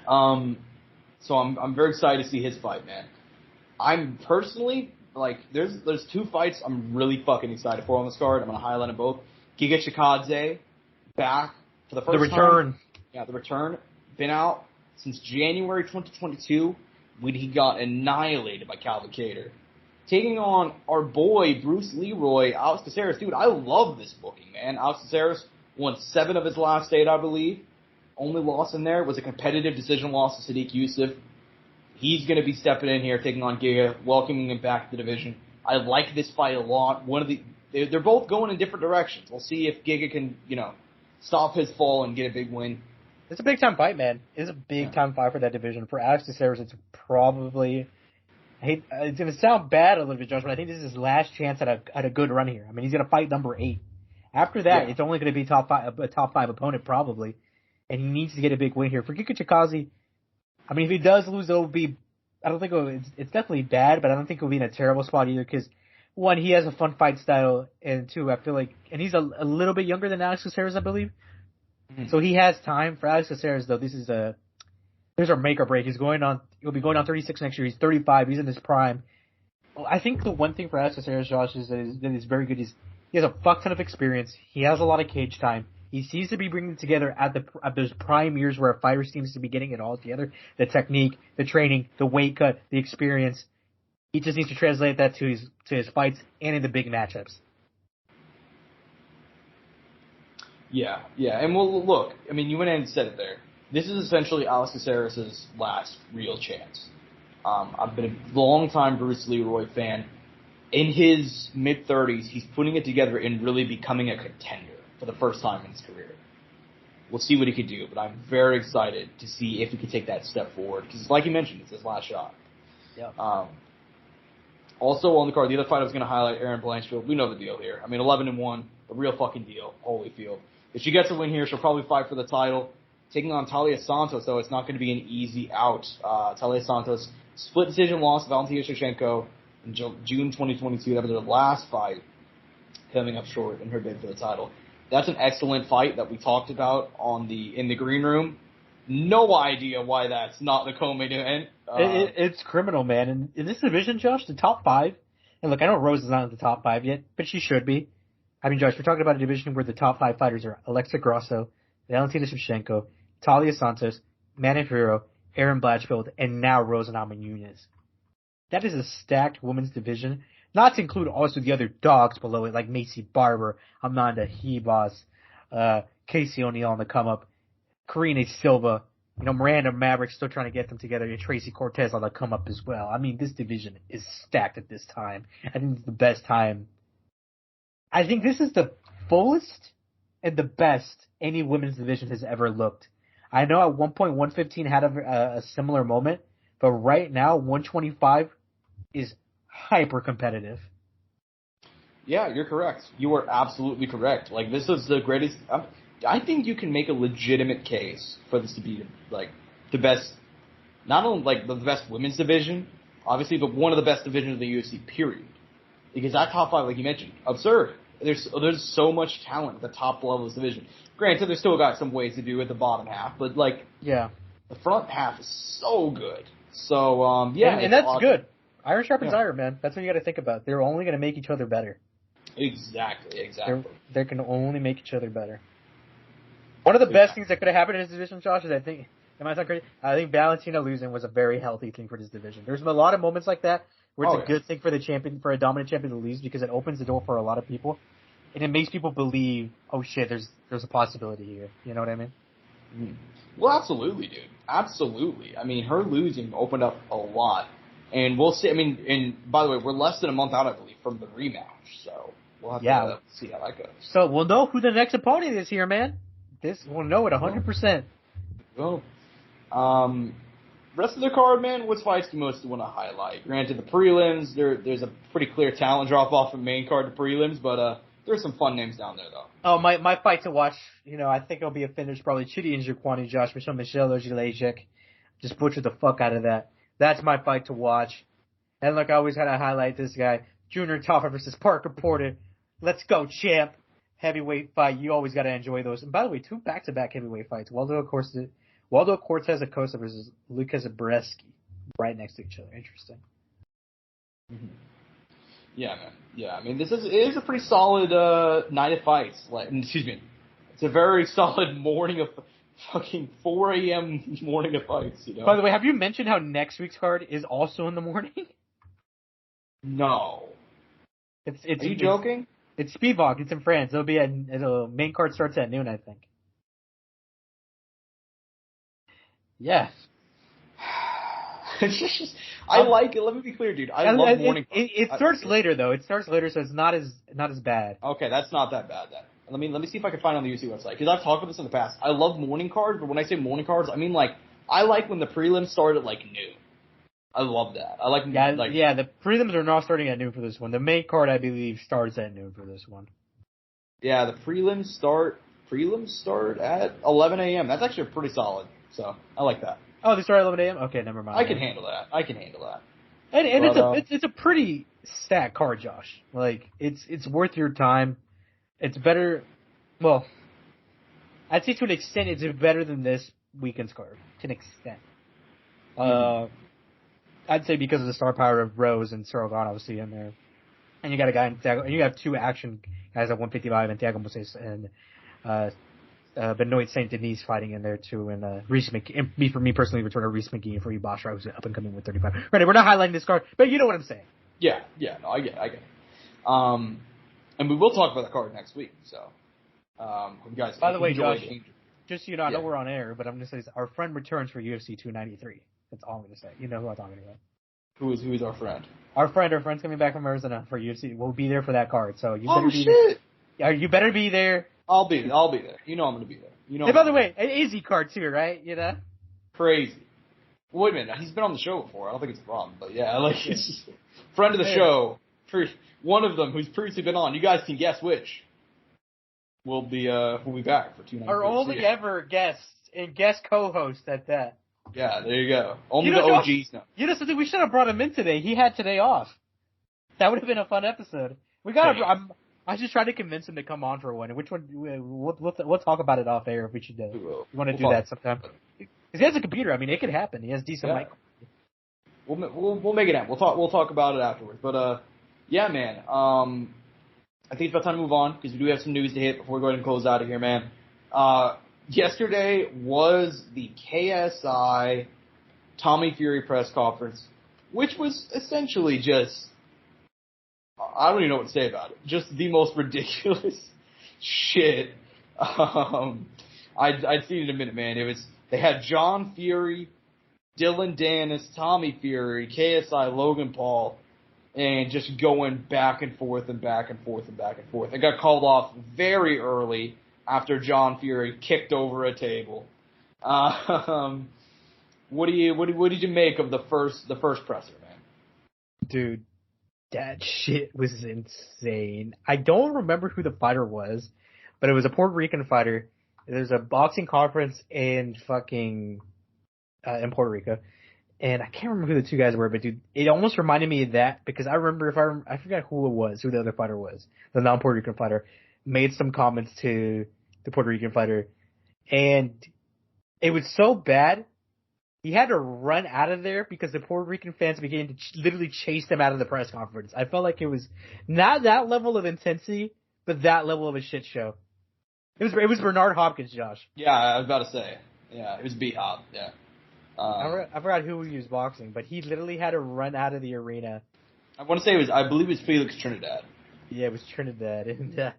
So I'm very excited to see his fight, man. I'm personally, there's 2 fights I'm really fucking excited for on this card. I'm going to highlight them both. Giga Chikadze, back for the first time. The return. Yeah, the return. Been out since January 2022 when he got annihilated by Calvin Kattar. Taking on our boy, Bruce Leroy, Alex Caceres. Dude, I love this booking, man. Alex Caceres won 7 of his last 8, I believe. Only loss in there was a competitive decision loss to Sadiq Youssef. He's going to be stepping in here, taking on Giga, welcoming him back to the division. I like this fight a lot. They're both going in different directions. We'll see if Giga can, stop his fall and get a big win. It's a big-time fight, man. It's a big-time fight for that division. For Alex Caceres, it's probably... it's going to sound bad a little bit, Josh, but I think this is his last chance at a good run here. I mean, he's going to fight number 8. After that, It's only going to be a top 5 opponent probably, and he needs to get a big win here. For Giga Chikadze, I mean, if he does lose, it'll be. I don't think it's definitely bad, but I don't think it'll be in a terrible spot either. Because one, he has a fun fight style, and two, I feel like, and he's a little bit younger than Alex Caceres, I believe. Mm-hmm. So he has time. For Alex Caceres, though, there's a make or break. He'll be going on 36 next year. He's 35. He's in his prime. Well, I think the one thing for Alex Caceres, Josh, is that he's very good. He has a fuck ton of experience. He has a lot of cage time. He seems to be bringing it together at those prime years where a fighter seems to be getting it all together. The technique, the training, the weight cut, the experience. He just needs to translate that to his fights and in the big matchups. Yeah. And well, look, I mean, you went in and said it there. This is essentially Alex Caceres' last real chance. I've been a long-time Bruce Leroy fan. In his mid-30s, he's putting it together and really becoming a contender for the first time in his career. We'll see what he could do, but I'm very excited to see if he could take that step forward. Because, like you mentioned, it's his last shot. Yeah. Also on the card, the other fight I was going to highlight, Erin Blanchfield. We know the deal here. I mean, 11-1, a real fucking deal. Holyfield. If she gets a win here, she'll probably fight for the title. Taking on Talia Santos, though, it's not going to be an easy out. Talia Santos, split decision loss to Valentina Shevchenko in June 2022. That was her last fight, coming up short in her bid for the title. That's an excellent fight that we talked about in the green room. No idea why that's not the co-main event. It's criminal, man. And in this division, Josh, the top five, and look, I know Rose is not in the top five yet, but she should be. I mean, Josh, we're talking about a division where the top five fighters are ELYXR Grasso, Valentina Shevchenko, Talia Santos, Manny Ferrero, Erin Blanchfield, and now Rose Namajunas. That is a stacked women's division, not to include also the other dogs below it, like Macy Barber, Amanda Hebos, Casey O'Neill on the come-up, Karine Silva, Miranda Maverick still trying to get them together, and Tracy Cortez on the come-up as well. I mean, this division is stacked at this time. I think it's the best time. I think this is the fullest and the best any women's division has ever looked. I know at one point 115 had a similar moment, but right now 125 is hyper competitive. Yeah, you're correct. You are absolutely correct. Like, this is the greatest. I think you can make a legitimate case for this to be like the best, not only like the best women's division, obviously, but one of the best divisions of the UFC. Period. Because that top five, like you mentioned, absurd. There's so much talent at the top level of this division. Granted, there's still got some ways to do at the bottom half, but like, yeah, the front half is so good. So yeah, and that's awesome. Good. Iron sharpens iron, man. That's what you got to think about. They're only going to make each other better. Exactly. They can only make each other better. One of the best things that could have happened in this division, Josh, is I think Valentina losing was a very healthy thing for this division. There's a lot of moments like that where it's a good thing for for a dominant champion to lose, because it opens the door for a lot of people, and it makes people believe, oh shit, there's a possibility here. You know what I mean? Mm-hmm. Well, absolutely, dude. Absolutely. I mean, her losing opened up a lot, and we'll see. I mean, and by the way, we're less than a month out, I believe, from the rematch, so we'll have to see how that goes. So we'll know who the next opponent is here, man. We'll know it 100%. Well, rest of the card, man, what fights do you most want to highlight? Granted, the prelims, there's a pretty clear talent drop-off from main card to prelims, but there's some fun names down there, though. Oh, my fight to watch, I think it'll be a finish, probably Chidi and Jaquani, Josh, Michelle Ojulajek. Just butcher the fuck out of that. That's my fight to watch. And look, I always had to highlight this guy, Junior Taffa versus Parker Porter. Let's go, champ. Heavyweight fight. You always got to enjoy those. And by the way, 2 back-to-back heavyweight fights. Waldo Cortez Acosta versus Lucas Zabreski, right next to each other. Interesting. Mm-hmm. Yeah, man. Yeah, I mean, it is a pretty solid night of fights. It's a very solid morning of fucking 4 a.m. morning of fights. By the way, have you mentioned how next week's card is also in the morning? No. Are you joking? It's Spivak. It's in France. The main card starts at noon, I think. Yeah. I like it. Let me be clear, dude. I love morning. It starts later though. It starts later, so it's not as bad. Okay, that's not that bad then. Let me see if I can find it on the UFC website, because I've talked about this in the past. I love morning cards, but when I say morning cards, I mean I like when the prelims start at noon. I love that. I like the prelims are not starting at noon for this one. The main card, I believe, starts at noon for this one. Yeah, the prelims start at 11 a.m. That's actually pretty solid. So I like that. Oh, they start at 11 a.m.? Okay, never mind. I can handle that. And it's a pretty stacked card, Josh. Like it's worth your time. It's better. Well, I'd say to an extent it's better than this weekend's card. To an extent. I'd say because of the star power of Rose and Cyril Gane obviously in there, and you got a guy in Thiago, and you have two action guys at 155 and Thiago Moses and Benoit Saint Denis fighting in there too, and Reese McKee. For me personally, return of Reese McKee and for you, Bosch, who's up and coming with 35. Right, we're not highlighting this card, but you know what I'm saying. Yeah, no, I get it. And we will talk about the card next week. So, you guys. By the way, Josh, just so you know, I know we're on air, but I'm going to say this, our friend returns for UFC 293. That's all I'm going to say. You know who I'm talking about. Who is our friend? Our friend's coming back from Arizona for UFC. We'll be there for that card. So you better be shit! There. You better be there. I'll be there. You know I'm going to be there. You know. Hey, by the way, an Izzy card too, right? You know. Crazy. Wait a minute. He's been on the show before. I don't think it's a problem, but yeah, it's just friend of the show. One of them who's previously been on. You guys can guess which. We'll be back for 293. Our only ever guest and guest co-host at that. Yeah, there you go. Only the OGs know. You know something? We should have brought him in today. He had today off. That would have been a fun episode. I just tried to convince him to come on for one. Which one? We'll talk about it off air if we should do. You want to do that sometime? Because he has a computer. I mean, it could happen. He has decent mic. We'll make it happen. We'll talk about it afterwards. But yeah, man. I think it's about time to move on because we do have some news to hit before we go ahead and close out of here, man. Yesterday was the KSI Tommy Fury press conference, which was essentially just, I don't even know what to say about it. Just the most ridiculous shit. I'd see it in a minute, man. They had John Fury, Dillon Danis, Tommy Fury, KSI, Logan Paul, and just going back and forth and back and forth and back and forth. It got called off very early after John Fury kicked over a table. What did you make of the first presser, man? Dude, that shit was insane. I don't remember who the fighter was, but it was a Puerto Rican fighter. There's a boxing conference in in Puerto Rico. And I can't remember who the two guys were, but dude, it almost reminded me of that because I remember I forgot who it was, who the other fighter was, the non-Puerto Rican fighter, made some comments to the Puerto Rican fighter, and it was so bad, he had to run out of there because the Puerto Rican fans began to literally chase him out of the press conference. I felt like it was not that level of intensity, but that level of a shit show. It was Bernard Hopkins, Josh. Yeah, I was about to say. Yeah, it was B-Hop, yeah. I forgot who he was boxing, but he literally had to run out of the arena. I want to say I believe it was Felix Trinidad. Yeah, it was Trinidad, and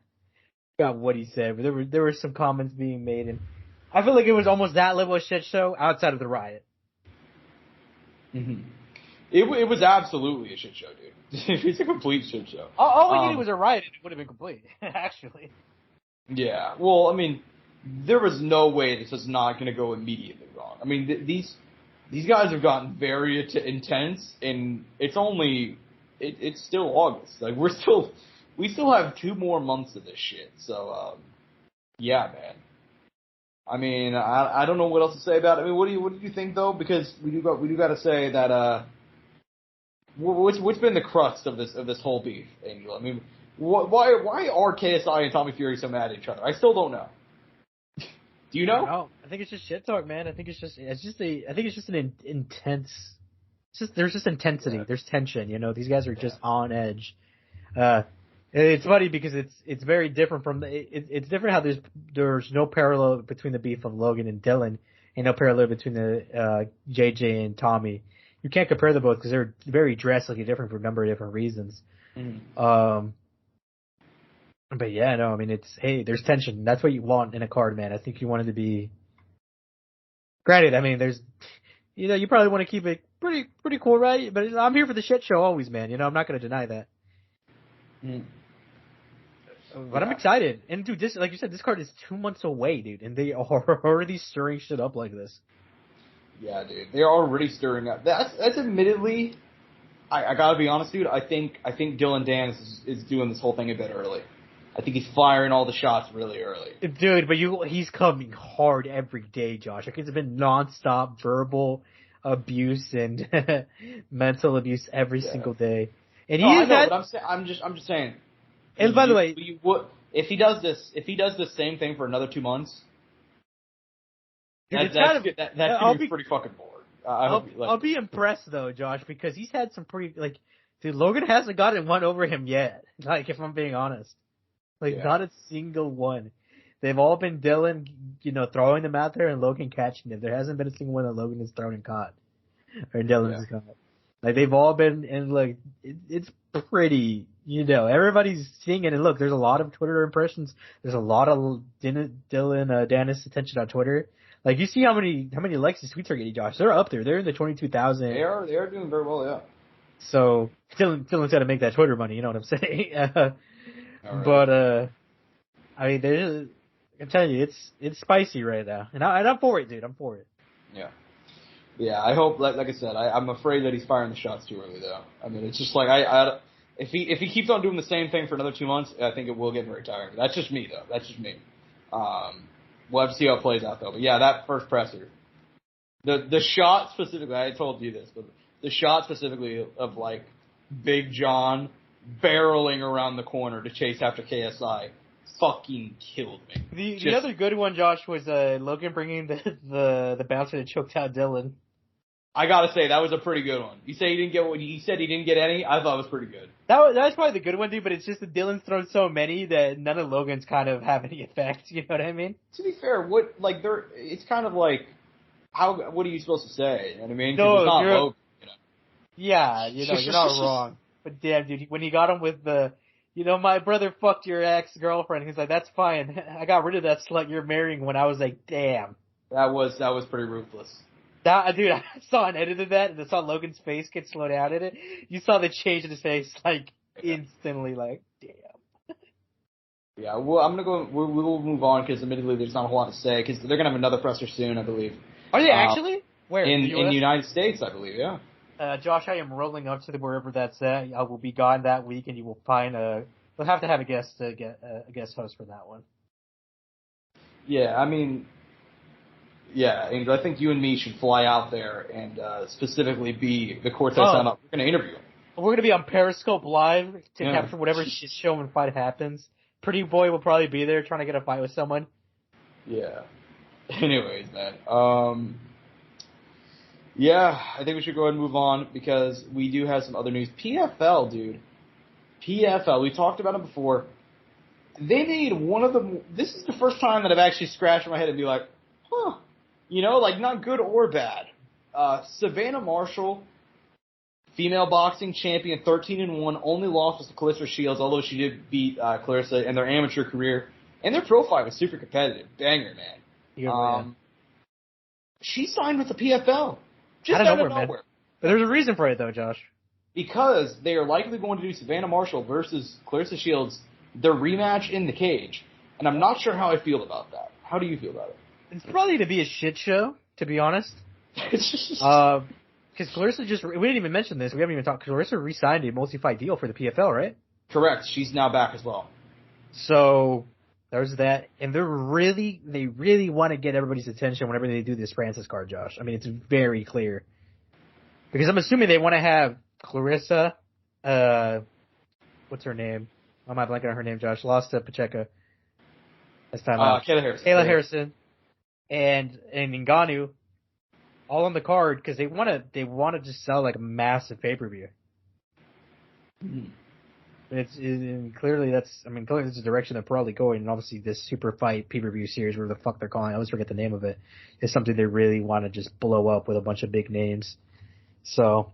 forgot what he said, but there were some comments being made, and I feel like it was almost that level of shit show outside of the riot. Mm-hmm. It was absolutely a shit show, dude. It's a complete shit show. All we needed was a riot, and it would have been complete, actually. Yeah, well, I mean, there was no way this was not going to go immediately wrong. I mean, these guys have gotten very intense, and it's still August. Like we still have 2 more months of this shit. So, yeah, man. I mean, I don't know what else to say about it. I mean, what do you think though? Because we do got to say that what's been the crux of this whole beef, Angel? I mean, why are KSI and Tommy Fury so mad at each other? I still don't know. Do you know? No, I think it's just shit talk, man. I think it's just an intense. There's just intensity. Yeah. There's tension. You know, these guys are just on edge. It's funny because it's very different from it's different how there's no parallel between the beef of Logan and Dillon, and no parallel between the JJ and Tommy. You can't compare them both because they're very drastically different for a number of different reasons. Mm-hmm. But yeah, no, I mean there's tension. That's what you want in a card, man. I think you want it to be. Granted, I mean, you probably want to keep it pretty cool, right? But I'm here for the shit show always, man. You know, I'm not going to deny that. Mm. But I'm excited. And dude, this, like you said, this card is 2 months away, dude, and they are already stirring shit up like this. Yeah, dude, they're already stirring up. That's admittedly, I gotta be honest, dude. I think Dillon Danis is doing this whole thing a bit early. I think he's firing all the shots really early. Dude, but he's coming hard every day, Josh. Like, it's been nonstop verbal abuse and mental abuse every single day. And no, I know, but I'm just saying. And by the way, if he does the same thing for another 2 months, dude, that's gonna be pretty fucking bored. I'll be impressed though, Josh, because he's had some pretty dude, Logan hasn't gotten one over him yet. Like, if I'm being honest, not a single one. They've all been Dillon, throwing them out there and Logan catching them. There hasn't been a single one that Logan has thrown and caught, or Dillon has caught. Like, they've all been, and it's pretty, everybody's seeing it. And look, there's a lot of Twitter impressions. There's a lot of Dillon Danis attention on Twitter. Like, you see how many likes his tweets are getting, Josh. They're up there. They're in the 22,000. They are doing very well, yeah. So Dillon's got to make that Twitter money. You know what I'm saying? Right. But I mean, I'm telling you, it's spicy right now, and I'm for it, dude. I'm for it. Yeah. Yeah, I hope, like I said, I'm afraid that he's firing the shots too early, though. I mean, it's just like, if he keeps on doing the same thing for another 2 months, I think it will get very tiring. That's just me, though. That's just me. We'll have to see how it plays out, though. But yeah, that first presser, the shot specifically, I told you this, but the shot specifically of Big John barreling around the corner to chase after KSI fucking killed me. The other good one, Josh, was Logan bringing the bouncer that choked out Dillon. I gotta say, that was a pretty good one. You say he didn't get what he said he didn't get any? I thought it was pretty good. That was probably the good one, dude, but it's just that Dillon's thrown so many that none of Logan's kind of have any effect, you know what I mean? To be fair, it's kind of what are you supposed to say? You know what I mean? No, it's not Logan, Yeah, you're not wrong. But damn, dude, when he got him with the, my brother fucked your ex-girlfriend, he's like, that's fine. I got rid of that slut you're marrying when I was like, damn. That was pretty ruthless. Dude, I saw an edit of that, and I saw Logan's face get slowed down in it. You saw the change in his face, instantly, damn. Yeah, well, I'm gonna go. We'll move on because admittedly there's not a whole lot to say because they're gonna have another presser soon, I believe. Are they actually? Where? In the United States, I believe. Yeah. Josh, I am rolling up to wherever that's at. I will be gone that week, and you will find we'll have to have a guest host for that one. Yeah, I mean. Yeah, Angel, I think you and me should fly out there and specifically be the Courtside Soundoff. We're going to interview him. We're going to be on Periscope Live to capture whatever shit show and fight happens. Pretty Boy will probably be there trying to get a fight with someone. Yeah. Anyways, man. Yeah, I think we should go ahead and move on because we do have some other news. PFL, dude. PFL, we talked about it before. They made one of the... This is the first time that I've actually scratched my head and be like, huh. Not good or bad. Savannah Marshall, female boxing champion, 13-1, only loss was to Clarissa Shields, although she did beat Clarissa in their amateur career. And their profile was super competitive. Banger, man. She signed with the PFL. Just out of nowhere. Man. But there's a reason for it, though, Josh. Because they are likely going to do Savannah Marshall versus Clarissa Shields, their rematch in the cage. And I'm not sure how I feel about that. How do you feel about it? It's probably to be a shit show, to be honest. Because Clarissa we didn't even mention this. We haven't even talked. Clarissa re-signed a multi-fight deal for the PFL, right? Correct. She's now back as well. So there's that, and they really want to get everybody's attention whenever they do this Francis card, Josh. I mean, it's very clear because I'm assuming they want to have Clarissa. What's her name? I'm not blanking on her name, Josh. Lost to Pacheco. This time out. Kayla Harrison. And Ngannou, all on the card because they want to just sell a massive pay-per-view. Mm-hmm. Clearly that's the direction they're probably going. And obviously this super fight pay-per-view series, whatever the fuck they're calling it, I always forget the name of it, is something they really want to just blow up with a bunch of big names. So,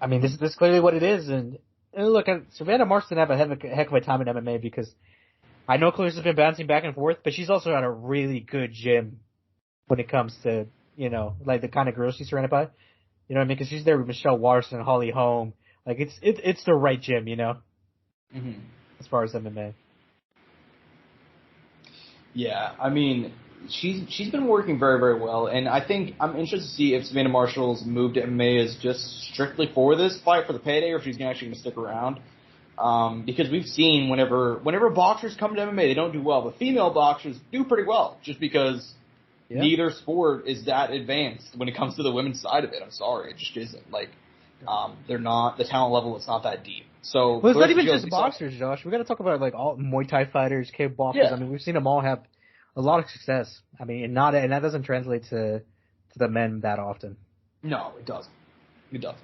I mean, this is clearly what it is. And look, Savannah Marshall didn't have a heck of a time in MMA because I know Clarissa's been bouncing back and forth, but she's also got a really good gym when it comes to, the kind of girls she's surrounded by. You know what I mean? Because she's there with Michelle Watterson, Holly Holm. It's the right gym, Mm-hmm. As far as MMA. Yeah, I mean, she's been working very, very well, and I think I'm interested to see if Savannah Marshall's move to MMA is just strictly for this fight for the payday, or if she's actually going to stick around. Because we've seen whenever boxers come to MMA, they don't do well, but female boxers do pretty well, just because neither sport is that advanced when it comes to the women's side of it. I'm sorry, it just isn't. Like, they're not, the talent level is not that deep. So, well, it's not even just boxers, Josh. We got to talk about like all Muay Thai fighters, kickboxers. Yeah. I mean, we've seen them all have a lot of success. I mean, and that doesn't translate to the men that often. No, it doesn't. It doesn't.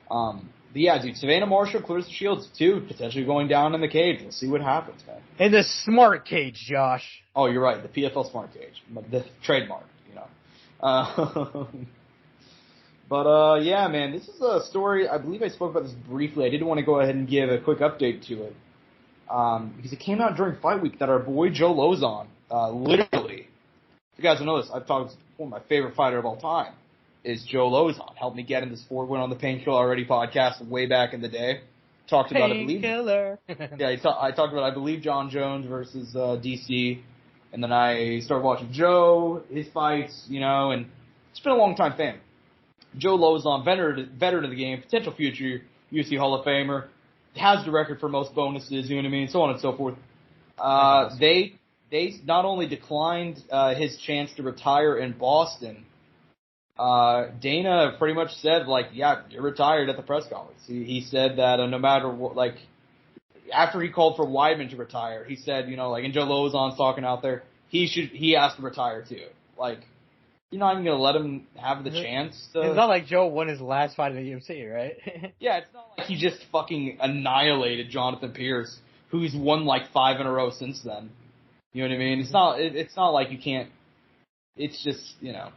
But yeah, dude, Savannah Marshall clears the shields too, potentially going down in the cage. We'll see what happens, man. In the smart cage, Josh. Oh, you're right. The PFL smart cage, the trademark, you know. But yeah, man, this is a story. I believe I spoke about this briefly. I did want to go ahead and give a quick update to it because it came out during fight week that our boy Joe Lozon, literally, if you guys don't know this, I've talked. One of my favorite fighter of all time is Joe Lozon. Helped me get in this Ford Win on the Painkiller Already podcast way back in the day. Talked about, I believe. Painkiller. Yeah, I talked about, I believe, John Jones versus DC, and then I started watching Joe, his fights, you know, and it's been a long time fan. Joe Lozon, veteran of the game, potential future UFC Hall of Famer, has the record for most bonuses, you know what I mean, so on and so forth. They not only declined his chance to retire in Boston, Dana pretty much said, like, yeah, you're retired at the press conference. He said that no matter what, like, after he called for Weidman to retire, he said, you know, like, and Joe Lozon's talking out there, he has to retire too. Like, you're not even going to let him have the chance to... It's not like Joe won his last fight in the UFC, right? Yeah, it's not like he just fucking annihilated Jonathan Pierce, who's won like 5 in a row since then. You know what I mean? It's not like you can't. It's just, you know.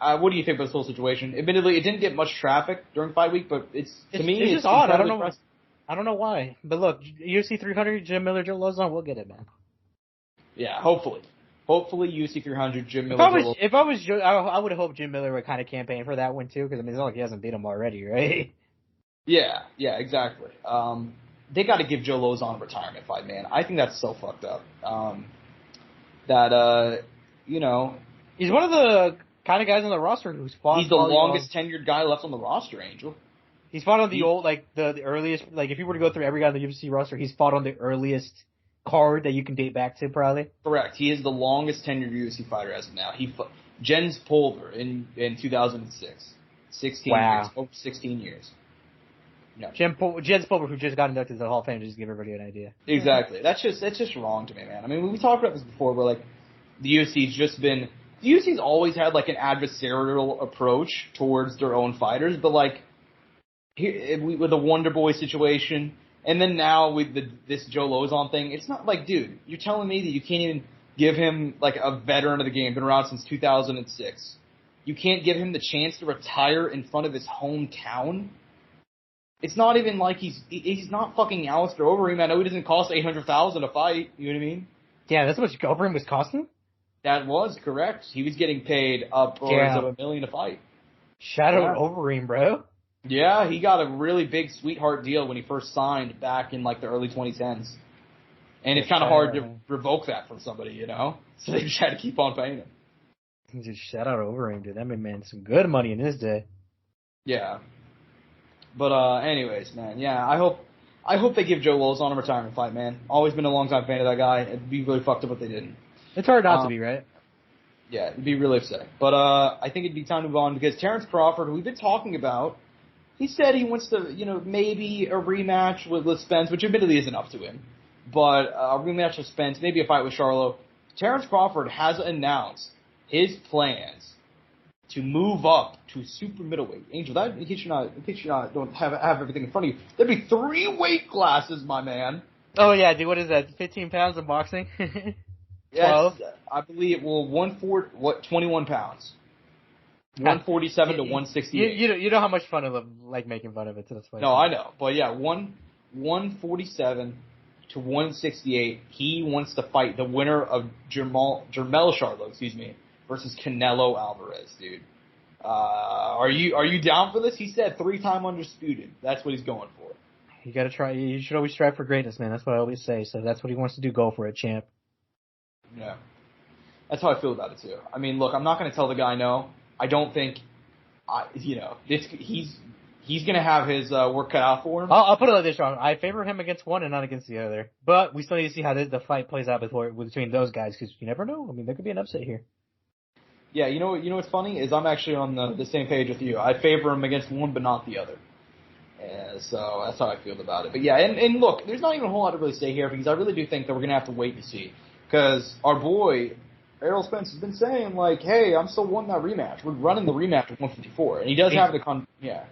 What do you think about this whole situation? Admittedly, it didn't get much traffic during fight week, but it's just odd. I don't know why. But look, UFC 300, Jim Miller, Joe Lozon, we'll get it, man. Yeah, hopefully UFC 300, Jim Miller. If I was Joe, I would hope Jim Miller would kind of campaign for that one too, because I mean, it's not like he hasn't beat him already, right? Yeah, exactly. They got to give Joe Lozon a retirement fight, man. I think that's so fucked up. You know, he's one of the kind of guys on the roster who's fought. He's the longest tenured guy left on the roster, Angel. He's fought on the old, like the earliest. Like if you were to go through every guy on the UFC roster, he's fought on the earliest card that you can date back to, probably. Correct. He is the longest tenured UFC fighter as of now. Jens Pulver in 2006, 16 years, over 16 years. No. Jens Pulver, who just got inducted to the Hall of Fame, just to give everybody an idea. Exactly. That's just wrong to me, man. I mean, we talked about this before, where like the UFC's always had like an adversarial approach towards their own fighters, but like with the Wonder Boy situation, and then now with this Joe Lozon thing, it's not like, dude, you're telling me that you can't even give him like a veteran of the game, been around since 2006. You can't give him the chance to retire in front of his hometown. It's not even like he's not fucking Alistair Overeem. I know he doesn't cost $800,000 a fight. You know what I mean? Yeah, that's how much Overeem was costing? That was correct. He was getting paid upwards of $1 million a fight. Overeem, bro. Yeah, he got a really big sweetheart deal when he first signed back in like the early 2010s. And it's kind of hard to revoke that from somebody, you know? So they just had to keep on paying him. Just shout out Overeem, dude. That man some good money in his day. Yeah. But anyways, man, yeah, I hope they give Joe Lozon a retirement fight, man. Always been a long-time fan of that guy. It'd be really fucked up if they didn't. It's hard not to be, right? Yeah, it'd be really upsetting. But I think it'd be time to move on because Terence Crawford, who we've been talking about, he said he wants to, you know, maybe a rematch with Spence, which admittedly isn't up to him. But a rematch with Spence, maybe a fight with Charlo. Terence Crawford has announced his plans to move up to super middleweight. Angel, that in case you not don't have everything in front of you, there'd be 3 weight classes, my man. Oh yeah, dude. What is that? 15 pounds of boxing? Yes, I believe. Well, 21 pounds. 147 to 168. You know how much fun I love, like making fun of it. So that's why. No, I know, but yeah, 147 to 168. He wants to fight the winner of Jermell Charlo, versus Canelo Alvarez, dude. Are you down for this? He said 3-time undisputed. That's what he's going for. You gotta try. You should always strive for greatness, man. That's what I always say. So that's what he wants to do. Go for it, champ. Yeah. That's how I feel about it too. I mean, look, I'm not going to tell the guy no. I don't think, he's going to have his work cut out for him. I'll put it like this, Sean. I favor him against one and not against the other. But we still need to see how the fight plays out between those guys because you never know. I mean, there could be an upset here. Yeah, you know what's funny is I'm actually on the same page with you. I favor him against one, but not the other. So that's how I feel about it. But yeah, and look, there's not even a whole lot to really say here because I really do think that we're gonna have to wait and see. Because our boy Errol Spence has been saying like, hey, I'm still wanting that rematch. We're running the rematch at 154, and he does have the yeah.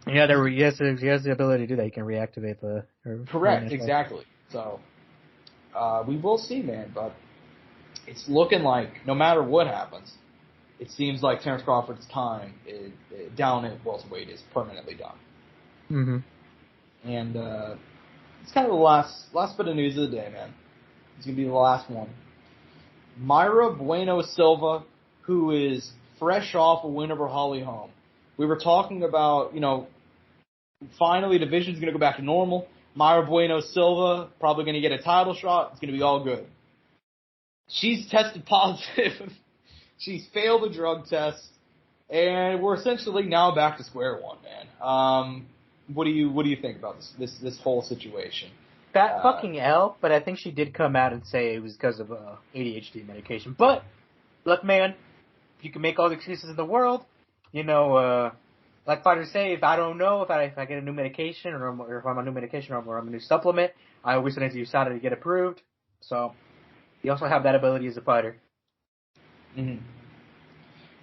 Yeah, he has the ability to do that. He can reactivate the. Correct, exactly. So we will see, man. But it's looking like no matter what happens, it seems like Terence Crawford's time down at welterweight is permanently done. Mm-hmm. And it's kind of the last bit of news of the day, man. It's gonna be the last one. Mayra Bueno Silva, who is fresh off a win over Holly Holm. We were talking about, finally division's going to go back to normal. Mayra Bueno Silva probably going to get a title shot. It's going to be all good. She's tested positive. She's failed a drug test. And we're essentially now back to square one, man. What do you think about this whole situation? That fucking L, but I think she did come out and say it was because of ADHD medication. But, look, man, you can make all the excuses in the world. Like fighters say, if I don't know if I get a new medication or if I'm on a new medication or I'm a new supplement, I always send it to USADA to get approved. So, you also have that ability as a fighter. Mm-hmm.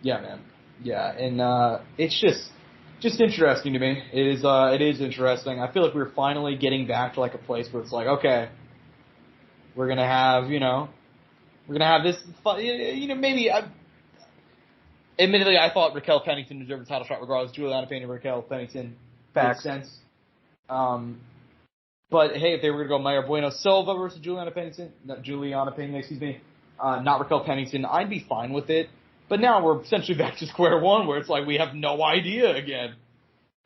Yeah, man. Yeah, and it's just interesting to me. It is interesting. I feel like we're finally getting back to like a place where it's like, okay, we're gonna have this, maybe. Admittedly, I thought Raquel Pennington deserved a title shot regardless. Juliana Pena and Raquel Pennington makes sense. But hey, if they were gonna go Mayra Bueno Silva versus Juliana Pena, not Raquel Pennington, I'd be fine with it. But now we're essentially back to square one, where it's like we have no idea again.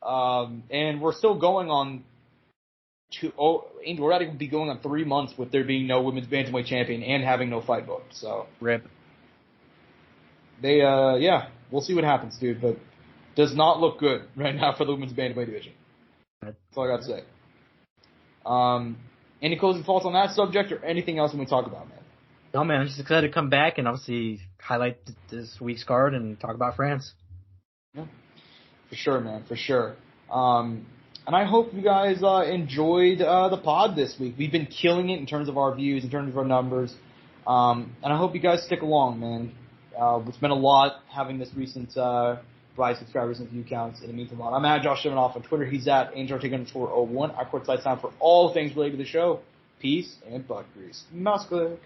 And we're still going on we're already going to be going on 3 months with there being no women's bantamweight champion and having no fight booked. So rip. We'll see what happens, dude. But does not look good right now for the women's bantamweight division. That's all I got to say. Any closing thoughts on that subject or anything else we talk about, man? No, man, I'm just excited to come back and obviously highlight this week's card and talk about France. Yeah, for sure, man, for sure. And I hope you guys enjoyed the pod this week. We've been killing it in terms of our views, in terms of our numbers. And I hope you guys stick along, man. It's been a lot having this recent rise of subscribers and view counts, and it means a lot. I'm at Josh Evanoff on Twitter. He's at Angel_01. Our Courtside Sound for all things related to the show. Peace and butt grease. Mouse click.